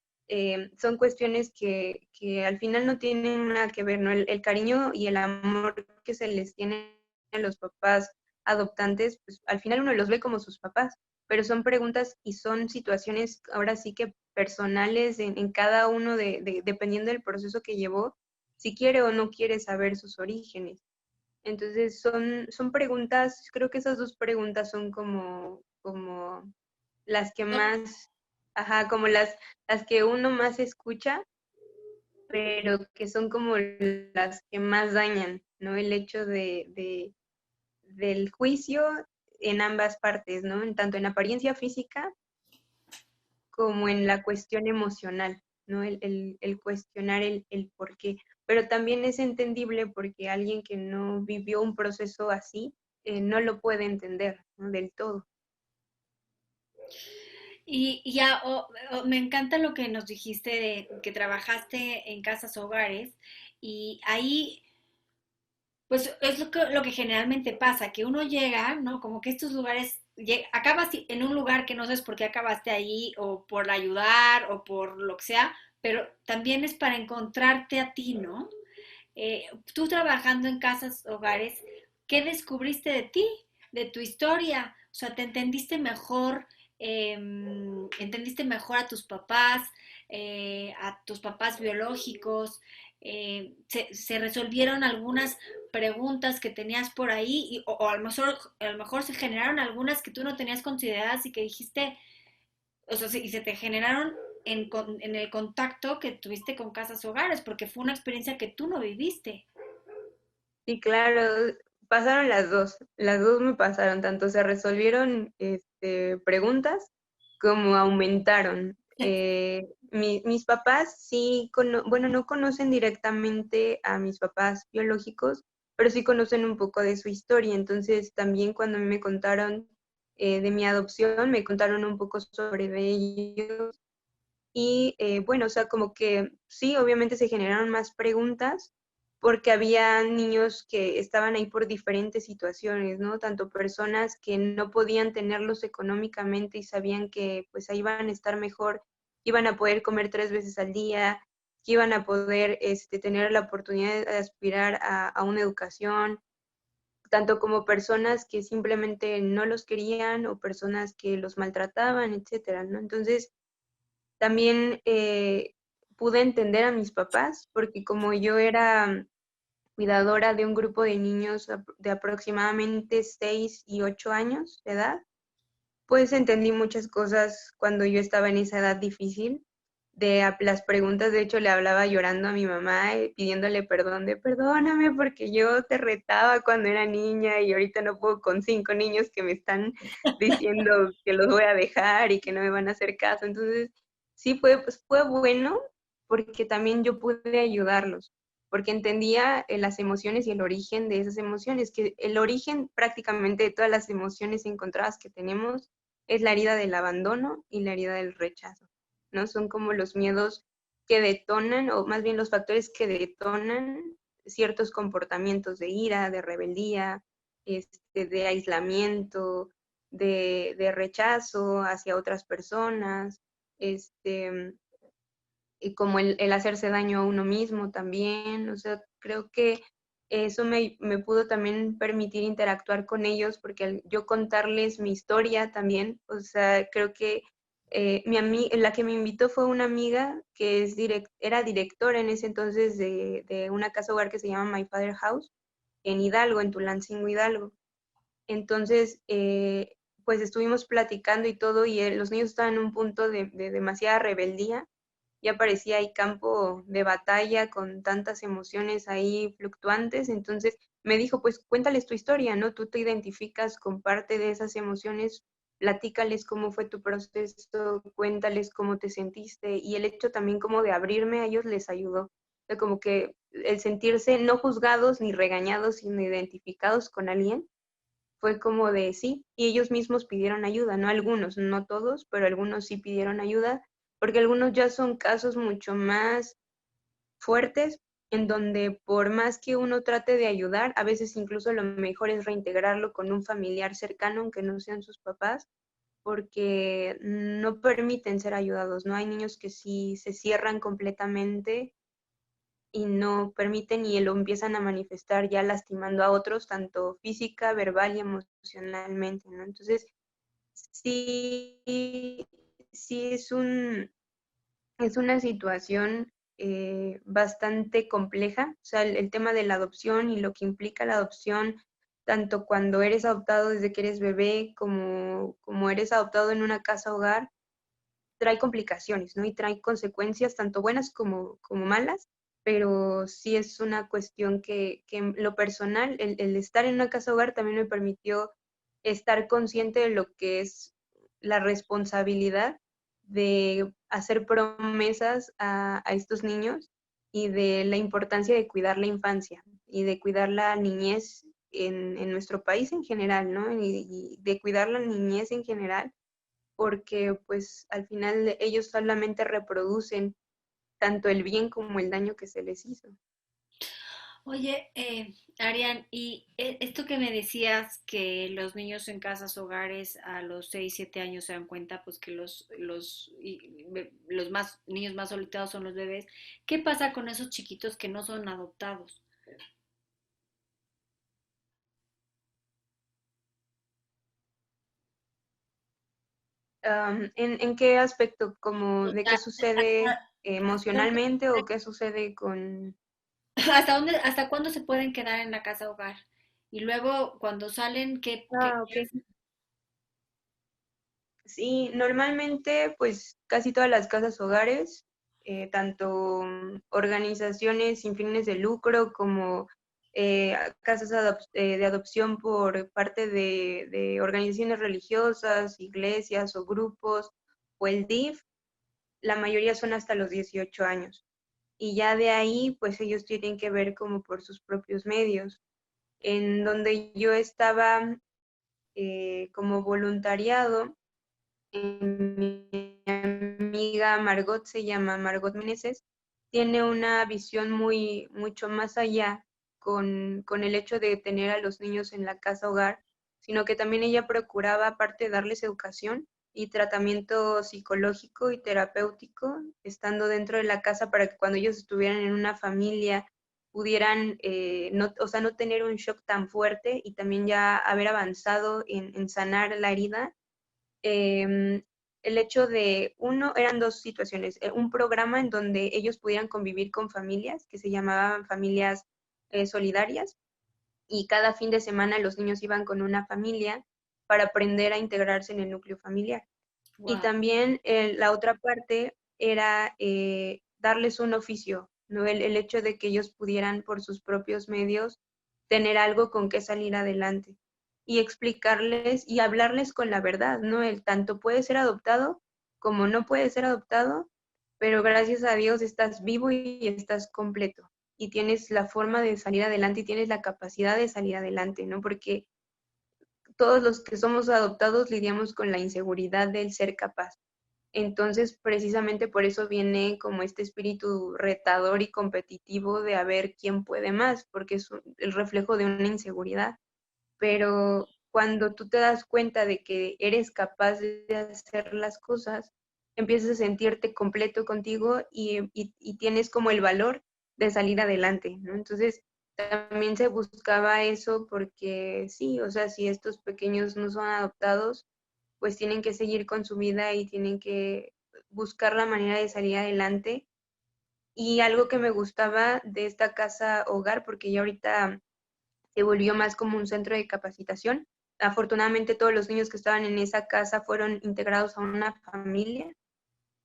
Son cuestiones que al final no tienen nada que ver, ¿no? El cariño y el amor que se les tiene a los papás adoptantes, pues al final uno los ve como sus papás, pero son preguntas y son situaciones ahora sí que personales en cada uno dependiendo del proceso que llevó, si quiere o no quiere saber sus orígenes. Entonces son preguntas, creo que esas dos preguntas son como las que más, ajá, como las que uno más escucha, pero que son como las que más dañan, ¿no? El hecho del juicio en ambas partes, ¿no? En tanto en apariencia física como en la cuestión emocional, ¿no? El cuestionar el por qué. Pero también es entendible porque alguien que no vivió un proceso así no lo puede entender, ¿no? Del todo. Y ya, me encanta lo que nos dijiste de que trabajaste en casas hogares y ahí, pues es lo que generalmente pasa, que uno llega, ¿no? Como que estos lugares, acabas en un lugar que no sabes por qué acabaste ahí o por ayudar o por lo que sea, pero también es para encontrarte a ti, ¿no? Tú trabajando en casas, hogares, ¿qué descubriste de ti, de tu historia? O sea, ¿te entendiste mejor a tus papás biológicos? Se resolvieron algunas preguntas que tenías por ahí o a lo mejor se generaron algunas que tú no tenías consideradas y que dijiste, o sea, y se te generaron en el contacto que tuviste con casas hogares, porque fue una experiencia que tú no viviste. Sí, claro, pasaron las dos me pasaron, tanto se resolvieron preguntas como aumentaron. Mis papás sí, bueno, no conocen directamente a mis papás biológicos, pero sí conocen un poco de su historia. Entonces, también cuando me contaron de mi adopción, me contaron un poco sobre de ellos. Y bueno, o sea, como que sí, obviamente se generaron más preguntas porque había niños que estaban ahí por diferentes situaciones, ¿no? Tanto personas que no podían tenerlos económicamente y sabían que pues ahí iban a estar mejor, iban a poder comer 3 veces al día, que iban a poder tener la oportunidad de aspirar a una educación, tanto como personas que simplemente no los querían o personas que los maltrataban, etcétera, ¿no? Entonces, también pude entender a mis papás, porque como yo era cuidadora de un grupo de niños de aproximadamente 6 y 8 años de edad, pues entendí muchas cosas cuando yo estaba en esa edad difícil. Las preguntas, de hecho, le hablaba llorando a mi mamá, pidiéndole perdón, de perdóname porque yo te retaba cuando era niña y ahorita no puedo con 5 niños que me están diciendo que los voy a dejar y que no me van a hacer caso. Entonces, sí pues, fue bueno porque también yo pude ayudarlos, porque entendía las emociones y el origen de esas emociones, que el origen prácticamente de todas las emociones encontradas que tenemos es la herida del abandono y la herida del rechazo, ¿no? Son como los miedos que detonan, o más bien los factores que detonan ciertos comportamientos de ira, de rebeldía, de aislamiento, de rechazo hacia otras personas, y como el hacerse daño a uno mismo también. O sea, creo que eso me pudo también permitir interactuar con ellos, porque al yo contarles mi historia también, o sea, creo que la que me invitó fue una amiga que era directora en ese entonces de una casa hogar que se llama My Father House, en Hidalgo, en Tulancingo, Hidalgo. Entonces, pues estuvimos platicando y todo, y los niños estaban en un punto de demasiada rebeldía. Ya parecía ahí campo de batalla con tantas emociones ahí fluctuantes. Entonces me dijo, pues cuéntales tu historia, ¿no? Tú te identificas con parte de esas emociones, platícales cómo fue tu proceso, cuéntales cómo te sentiste, y el hecho también como de abrirme a ellos les ayudó. O sea, como que el sentirse no juzgados ni regañados, sino identificados con alguien, fue como de sí, y ellos mismos pidieron ayuda, no algunos, no todos, pero algunos sí pidieron ayuda, porque algunos ya son casos mucho más fuertes, en donde por más que uno trate de ayudar, a veces incluso lo mejor es reintegrarlo con un familiar cercano, aunque no sean sus papás, porque no permiten ser ayudados, ¿no? Hay niños que sí se cierran completamente y no permiten, y lo empiezan a manifestar ya lastimando a otros, tanto física, verbal y emocionalmente, ¿no? Entonces, sí, sí es una situación bastante compleja. O sea, el tema de la adopción y lo que implica la adopción, tanto cuando eres adoptado desde que eres bebé como eres adoptado en una casa hogar, trae complicaciones, ¿no? Y trae consecuencias tanto buenas como malas, pero sí es una cuestión que en lo personal, el estar en una casa hogar también me permitió estar consciente de lo que es la responsabilidad de hacer promesas a estos niños, y de la importancia de cuidar la infancia y de cuidar la niñez en nuestro país en general, ¿no? Y de cuidar la niñez en general, porque pues al final ellos solamente reproducen tanto el bien como el daño que se les hizo. Oye, Arián, y esto que me decías que los niños en casas hogares a los 6 7 años se dan cuenta, pues que los más niños más solitarios son los bebés. ¿Qué pasa con esos chiquitos que no son adoptados? ¿En qué aspecto? ¿Como O de qué sea, sucede ¿hasta dónde emocionalmente o qué sucede con...? hasta cuándo se pueden quedar en la casa hogar? Y luego cuando salen, ¿qué Ah, ok. hacen? Sí, normalmente pues casi todas las casas hogares, tanto organizaciones sin fines de lucro como casas de adopción por parte de organizaciones religiosas, iglesias o grupos, o el DIF, la mayoría son hasta los 18 años. Y ya de ahí, pues ellos tienen que ver como por sus propios medios. En donde yo estaba como voluntariado, mi amiga Margot, se llama Margot Meneses, tiene una visión mucho más allá con el hecho de tener a los niños en la casa hogar, sino que también ella procuraba, aparte de darles educación y tratamiento psicológico y terapéutico, estando dentro de la casa para que cuando ellos estuvieran en una familia pudieran, no, o sea, no tener un shock tan fuerte y también ya haber avanzado en sanar la herida. El hecho de, uno, eran dos situaciones, un programa en donde ellos pudieran convivir con familias que se llamaban familias solidarias, y cada fin de semana los niños iban con una familia para aprender a integrarse en el núcleo familiar. Y Wow. también la otra parte era darles un oficio, ¿no? El hecho de que ellos pudieran por sus propios medios tener algo con que salir adelante y explicarles y hablarles con la verdad, ¿no? El tanto puede ser adoptado como no puede ser adoptado, pero gracias a Dios estás vivo y estás completo y tienes la forma de salir adelante y tienes la capacidad de salir adelante, ¿no? Porque todos los que somos adoptados lidiamos con la inseguridad del ser capaz. Entonces, precisamente por eso viene como este espíritu retador y competitivo de a ver quién puede más, porque es el reflejo de una inseguridad. Pero cuando tú te das cuenta de que eres capaz de hacer las cosas, empiezas a sentirte completo contigo y tienes como el valor de salir adelante, ¿no? Entonces, también se buscaba eso porque sí, o sea, si estos pequeños no son adoptados, pues tienen que seguir con su vida y tienen que buscar la manera de salir adelante. Y algo que me gustaba de esta casa hogar, porque ya ahorita se volvió más como un centro de capacitación. Afortunadamente todos los niños que estaban en esa casa fueron integrados a una familia.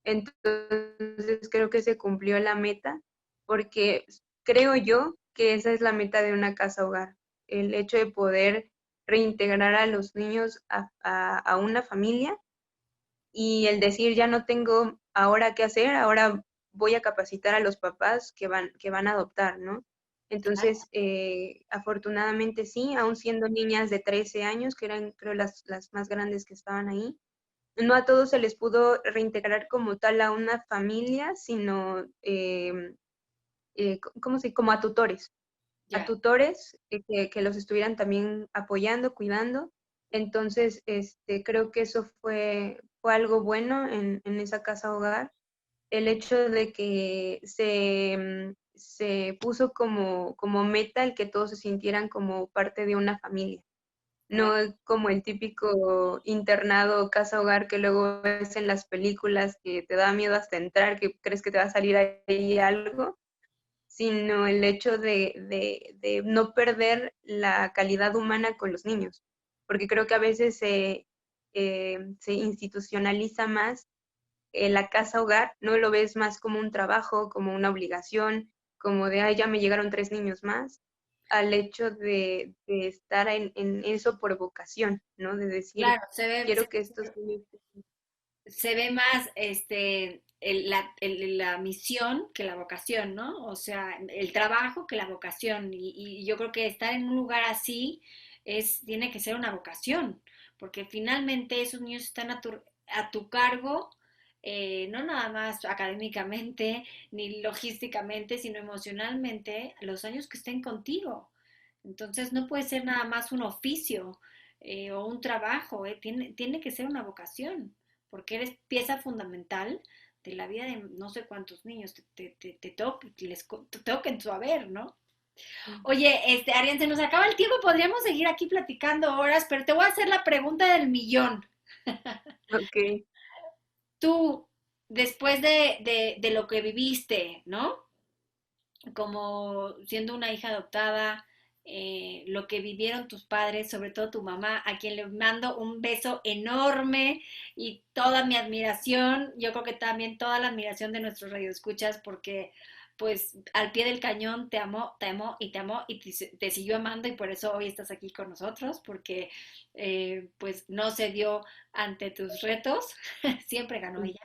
Entonces creo que se cumplió la meta, porque creo yo que esa es la meta de una casa hogar, el hecho de poder reintegrar a los niños a una familia y el decir ya no tengo ahora qué hacer, ahora voy a capacitar a los papás que van a adoptar, ¿no? Entonces, afortunadamente sí, aún siendo niñas de 13 años, que eran creo las más grandes que estaban ahí, no a todos se les pudo reintegrar como tal a una familia, sino, ¿cómo se? Como a Ya. tutores que los estuvieran también apoyando, cuidando. Entonces, creo que eso fue algo bueno en esa casa hogar. El hecho de que se puso como meta el que todos se sintieran como parte de una familia. No Wow. como el típico internado o casa hogar que luego ves en las películas que te da miedo hasta entrar, que crees que te va a salir ahí algo, sino el hecho de no perder la calidad humana con los niños, porque creo que a veces se institucionaliza más la casa hogar, no lo ves más como un trabajo, como una obligación, como de, ay, ya me llegaron 3 niños más, al hecho de estar en eso por vocación, ¿no? De decir, Claro, se ve, quiero que estos niños... se ve más la misión que la vocación, ¿no? O sea, el trabajo que la vocación. Y yo creo que estar en un lugar así tiene que ser una vocación, porque finalmente esos niños están a tu cargo, no nada más académicamente ni logísticamente, sino emocionalmente, los años que estén contigo. Entonces no puede ser nada más un oficio o un trabajo, tiene que ser una vocación porque eres pieza fundamental de la vida de no sé cuántos niños te toquen su haber, ¿no? Oye, Arián, se nos acaba el tiempo, podríamos seguir aquí platicando horas, pero te voy a hacer la pregunta del millón. Ok. Tú, después de lo que viviste, ¿no? Como siendo una hija adoptada, lo que vivieron tus padres, sobre todo tu mamá, a quien le mando un beso enorme y toda mi admiración, yo creo que también toda la admiración de nuestros radioescuchas, porque pues al pie del cañón te amó y te siguió amando y por eso hoy estás aquí con nosotros, porque pues no se dio ante tus retos, siempre ganó ella.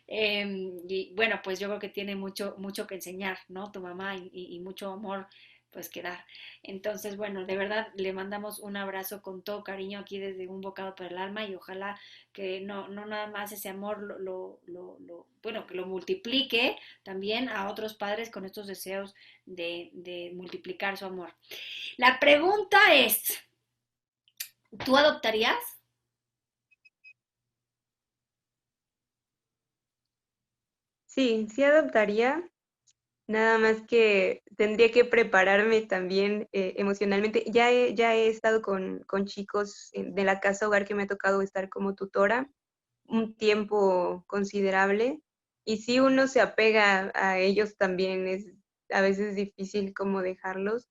Y bueno, pues yo creo que tiene mucho, mucho que enseñar, ¿no? Tu mamá y mucho amor, pues que dar. Entonces, bueno, de verdad le mandamos un abrazo con todo cariño aquí desde Un Bocado para el Alma y ojalá que no nada más ese amor bueno, que lo multiplique también a otros padres con estos deseos de multiplicar su amor. La pregunta es, ¿tú adoptarías? Sí, sí adoptaría, nada más que tendría que prepararme también emocionalmente. Ya he estado con chicos de la casa hogar que me ha tocado estar como tutora un tiempo considerable y si uno se apega a ellos también es a veces difícil como dejarlos,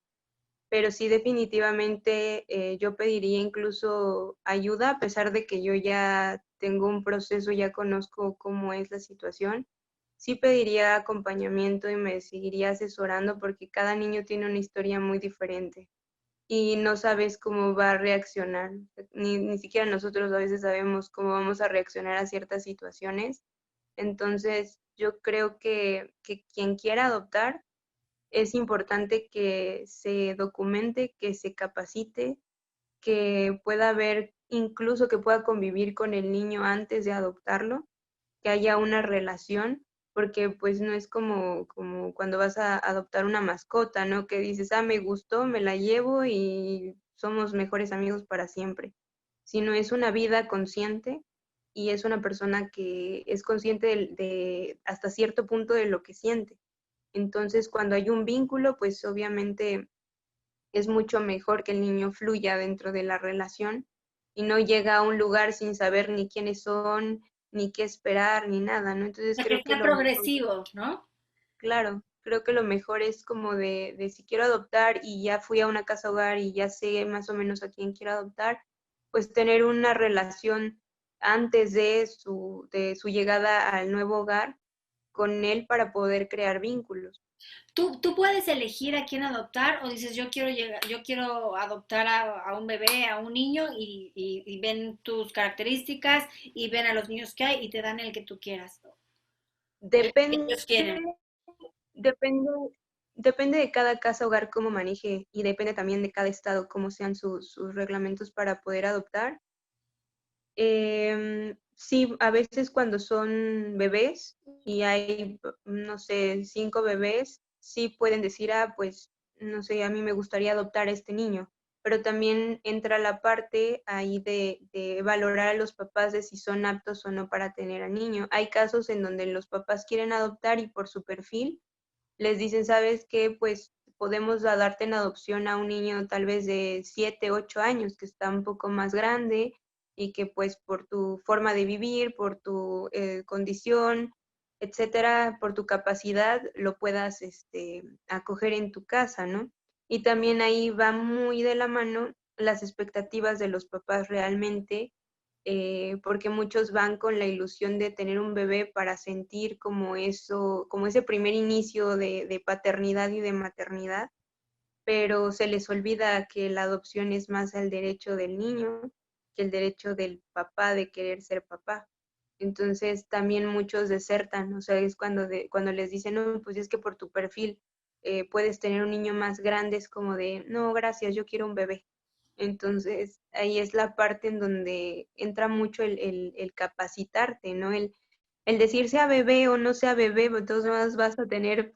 pero sí definitivamente yo pediría incluso ayuda a pesar de que yo ya tengo un proceso, ya conozco cómo es la situación. Sí pediría acompañamiento y me seguiría asesorando porque cada niño tiene una historia muy diferente y no sabes cómo va a reaccionar. Ni siquiera nosotros a veces sabemos cómo vamos a reaccionar a ciertas situaciones. Entonces, yo creo que quien quiera adoptar es importante que se documente, que se capacite, que pueda ver, incluso que pueda convivir con el niño antes de adoptarlo, que haya una relación, porque pues no es como cuando vas a adoptar una mascota, ¿no? Que dices, ah, me gustó, me la llevo y somos mejores amigos para siempre, sino es una vida consciente y es una persona que es consciente de hasta cierto punto de lo que siente. Entonces, cuando hay un vínculo, pues obviamente es mucho mejor que el niño fluya dentro de la relación y no llega a un lugar sin saber ni quiénes son, ni qué esperar, ni nada, ¿no? Entonces Que creo que sea lo mejor, progresivo, ¿no? claro, creo que lo mejor es como de si quiero adoptar y ya fui a una casa hogar y ya sé más o menos a quién quiero adoptar, pues tener una relación antes de su llegada al nuevo hogar con él para poder crear vínculos. ¿Tú puedes elegir a quién adoptar o dices yo quiero llegar, yo quiero adoptar a un bebé, a un niño y ven tus características y ven a los niños que hay y te dan el que tú quieras, el que Depende, ellos quieren? depende, depende de cada casa hogar cómo maneje y depende también de cada estado cómo sean sus reglamentos para poder adoptar. Sí, a veces cuando son bebés y hay, no sé, 5 bebés, sí pueden decir, ah, pues, no sé, a mí me gustaría adoptar a este niño, pero también entra la parte ahí de valorar a los papás de si son aptos o no para tener al niño. Hay casos en donde los papás quieren adoptar y por su perfil les dicen, ¿sabes qué? Pues podemos darte en adopción a un niño tal vez de 7, 8 años, que está un poco más grande y que pues por tu forma de vivir, por tu condición, etcétera, por tu capacidad, lo puedas acoger en tu casa, ¿no? Y también ahí va muy de la mano las expectativas de los papás realmente porque muchos van con la ilusión de tener un bebé para sentir como eso, como ese primer inicio de paternidad y de maternidad, pero se les olvida que la adopción es más el derecho del niño que el derecho del papá de querer ser papá. Entonces también muchos desertan, o sea, es cuando les dicen, no, pues es que por tu perfil puedes tener un niño más grande, es como de, no, gracias, yo quiero un bebé. Entonces, ahí es la parte en donde entra mucho el capacitarte, ¿no? El decir sea bebé o no sea bebé, de todos modos vas a tener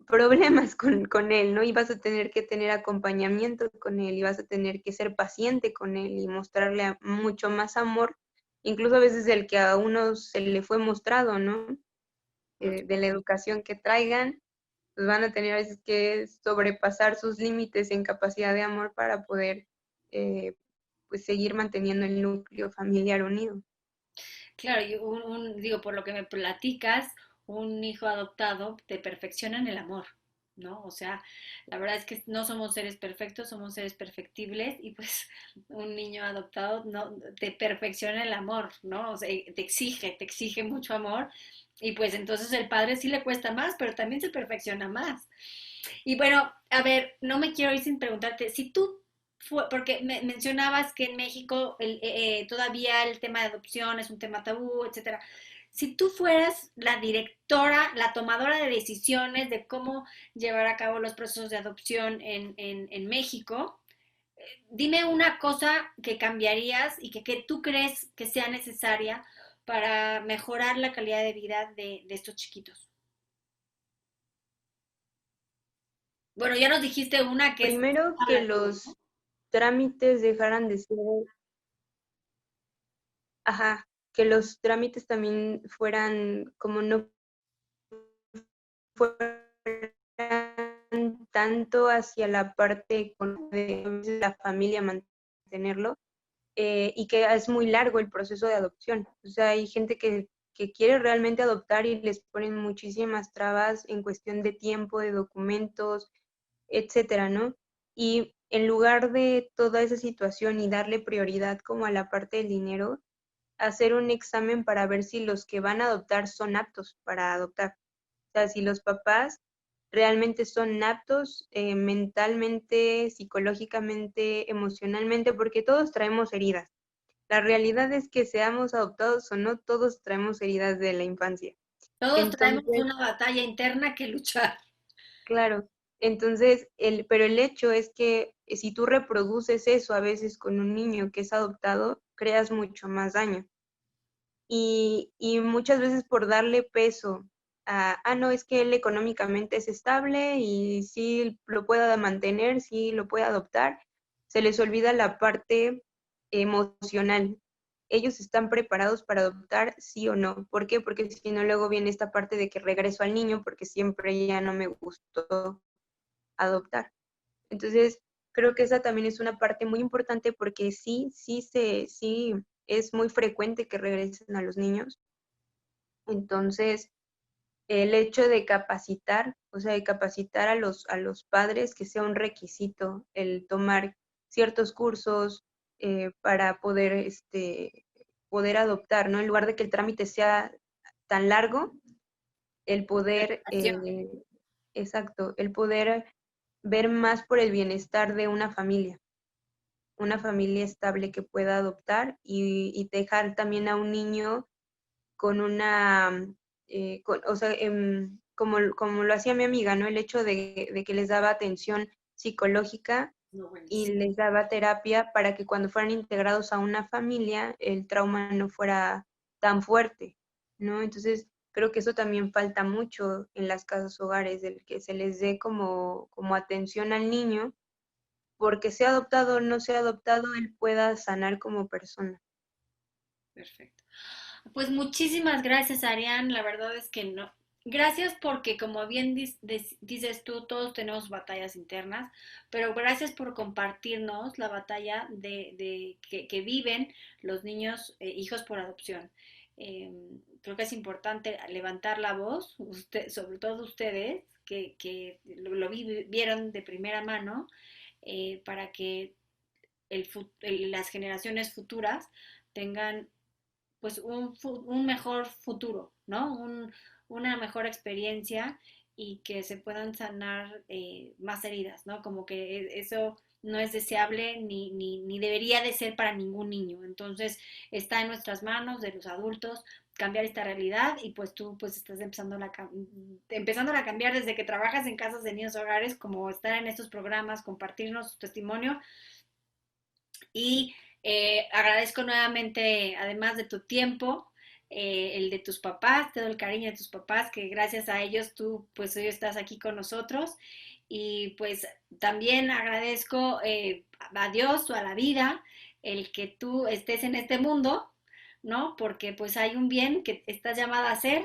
problemas con él, ¿no? Y vas a tener que tener acompañamiento con él y vas a tener que ser paciente con él y mostrarle mucho más amor, incluso a veces el que a uno se le fue mostrado, ¿no? De la educación que traigan, pues van a tener a veces que sobrepasar sus límites en capacidad de amor para poder eh, pues seguir manteniendo el núcleo familiar unido. Claro, y digo, por lo que me platicas, un hijo adoptado te perfecciona en el amor, ¿no? O sea, la verdad es que no somos seres perfectos, somos seres perfectibles y pues un niño adoptado no te perfecciona el amor, ¿no? O sea, te exige mucho amor y pues entonces el padre sí le cuesta más, pero también se perfecciona más. Y bueno, a ver, no me quiero ir sin preguntarte, si tú porque mencionabas que en México todavía el tema de adopción es un tema tabú, etcétera. si tú fueras la directora, la tomadora de decisiones de cómo llevar a cabo los procesos de adopción en México, dime una cosa que cambiarías y que tú crees que sea necesaria para mejorar la calidad de vida de estos chiquitos. Bueno, ya nos dijiste una que es Primero que los trámites dejaran de ser, ajá, que los trámites también fueran como no fueran tanto hacia la parte económica de la familia mantenerlo, y que es muy largo el proceso de adopción. O sea, hay gente que quiere realmente adoptar y les ponen muchísimas trabas en cuestión de tiempo, de documentos, etcétera, ¿no? Y en lugar de toda esa situación y darle prioridad como a la parte del dinero, hacer un examen para ver si los que van a adoptar son aptos para adoptar. O sea, si los papás realmente son aptos mentalmente, psicológicamente, emocionalmente, porque todos traemos heridas. La realidad es que seamos adoptados o no, todos traemos heridas de la infancia. todos traemos Entonces, una batalla interna que luchar. claro, entonces, pero el hecho es que si tú reproduces eso a veces con un niño que es adoptado, creas mucho más daño. Y muchas veces por darle peso no, es que él económicamente es estable y sí lo pueda mantener, sí lo puede adoptar, se les olvida la parte emocional. Ellos están preparados para adoptar, sí o no. ¿Por qué? Porque si no, luego viene esta parte de que regreso al niño porque siempre ya no me gustó adoptar. Entonces, creo que esa también es una parte muy importante porque sí es muy frecuente que regresen a los niños. Entonces, el hecho de capacitar, o sea, de capacitar a los padres, que sea un requisito el tomar ciertos cursos para poder, poder adoptar, ¿no? En lugar de que el trámite sea tan largo, el poder, exacto, el poder ver más por el bienestar de una familia estable que pueda adoptar y dejar también a un niño con una, o sea, como lo hacía mi amiga, ¿no? El hecho de que les daba atención psicológica No, y buenísimo. les daba terapia para que cuando fueran integrados a una familia, el trauma no fuera tan fuerte, ¿no? Entonces, creo que eso también falta mucho en las casas hogares, del que se les dé como atención al niño, porque sea adoptado o no sea adoptado, él pueda sanar como persona. Perfecto. Pues muchísimas gracias, Arián. La verdad es que no. Gracias porque, como bien dices tú, todos tenemos batallas internas, pero gracias por compartirnos la batalla que viven los niños, hijos por adopción. Eh, Creo que es importante levantar la voz, sobre todo ustedes, que vieron de primera mano, para que las generaciones futuras tengan pues un mejor futuro, ¿no? Una mejor experiencia y que se puedan sanar más heridas, ¿no? Como que eso no es deseable ni debería de ser para ningún niño. Entonces está en nuestras manos, de los adultos, cambiar esta realidad y pues tú pues estás empezando a cambiar desde que trabajas en casas de niños hogares, como estar en estos programas, compartirnos tu testimonio y agradezco nuevamente, además de tu tiempo, el de tus papás, te doy el cariño de tus papás, que gracias a ellos tú pues hoy estás aquí con nosotros. Y pues también agradezco a Dios o a la vida el que tú estés en este mundo, ¿no? Porque pues hay un bien que estás llamada a hacer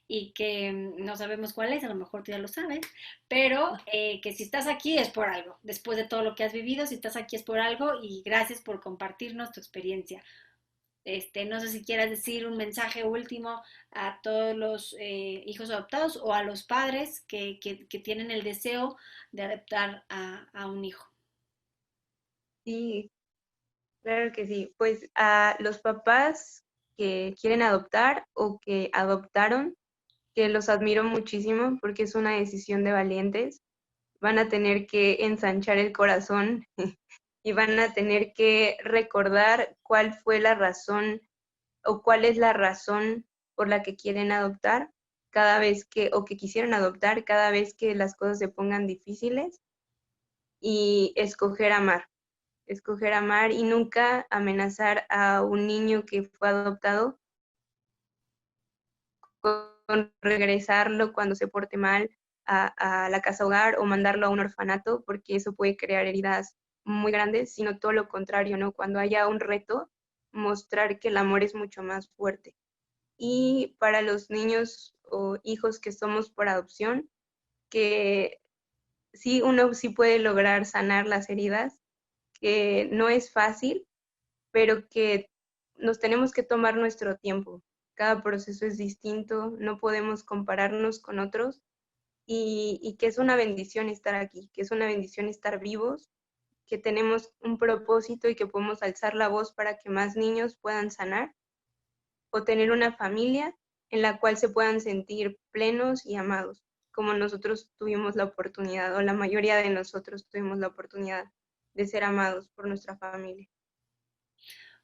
y que no sabemos cuál es, a lo mejor tú ya lo sabes, pero que si estás aquí es por algo. Después de todo lo que has vivido, si estás aquí es por algo y gracias por compartirnos tu experiencia. No sé si quieras decir un mensaje último a todos los hijos adoptados o a los padres que tienen el deseo de adoptar a un hijo. Sí, claro que sí. Pues a los papás que quieren adoptar o que adoptaron, que los admiro muchísimo porque es una decisión de valientes, van a tener que ensanchar el corazón y van a tener que recordar cuál fue la razón o cuál es la razón por la que quieren adoptar cada vez o que quisieron adoptar cada vez que las cosas se pongan difíciles, y escoger amar y nunca amenazar a un niño que fue adoptado con regresarlo cuando se porte mal a la casa hogar o mandarlo a un orfanato, porque eso puede crear heridas muy grandes, sino todo lo contrario, ¿no? Cuando haya un reto, mostrar que el amor es mucho más fuerte. Y para los niños o hijos que somos por adopción, que sí, uno sí puede lograr sanar las heridas, que no es fácil, pero que nos tenemos que tomar nuestro tiempo. Cada proceso es distinto, no podemos compararnos con otros, y que es una bendición estar aquí, que es una bendición estar vivos, que tenemos un propósito y que podemos alzar la voz para que más niños puedan sanar o tener una familia en la cual se puedan sentir plenos y amados, como nosotros tuvimos la oportunidad, o la mayoría de nosotros tuvimos la oportunidad de ser amados por nuestra familia.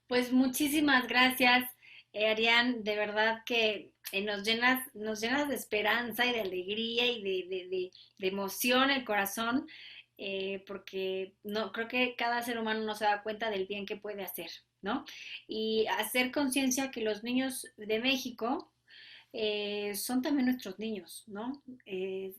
Pues muchísimas gracias, Arián, de verdad que nos llenas de esperanza y de alegría y de emoción el corazón, porque no, creo que cada ser humano no se da cuenta del bien que puede hacer, ¿no? Y hacer conciencia que los niños de México son también nuestros niños, ¿no?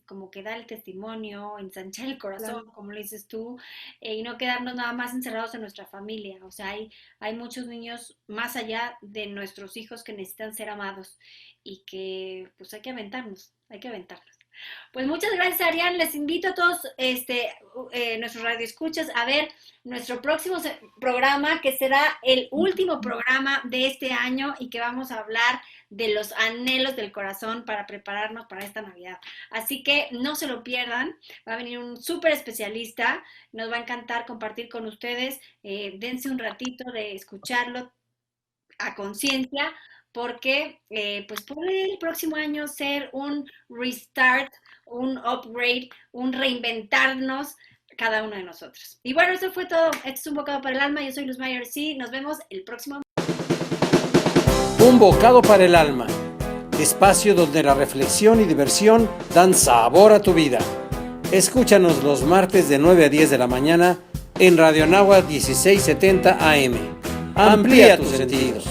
Como que dar el testimonio, ensanchar el corazón, Claro. como lo dices tú, y no quedarnos nada más encerrados en nuestra familia. O sea, hay muchos niños más allá de nuestros hijos que necesitan ser amados y que pues hay que aventarnos, hay que aventarnos. Pues muchas gracias, Arián. Les invito a todos nuestros radioescuchas a ver nuestro próximo programa, que será el último programa de este año y que vamos a hablar de los anhelos del corazón para prepararnos para esta Navidad. Así que no se lo pierdan. Va a venir un súper especialista. Nos va a encantar compartir con ustedes. Dense un ratito de escucharlo a conciencia, porque pues puede el próximo año ser un restart, un upgrade, un reinventarnos cada uno de nosotros. Y bueno, eso fue todo. Esto es Un Bocado para el Alma. Yo soy Luz Mayer. Sí, nos vemos el próximo. Un bocado para el alma. Espacio donde la reflexión y diversión dan sabor a tu vida. Escúchanos los martes de 9 a 10 de la mañana en Radio Anáhuac 1670 AM. Amplía tus sentidos.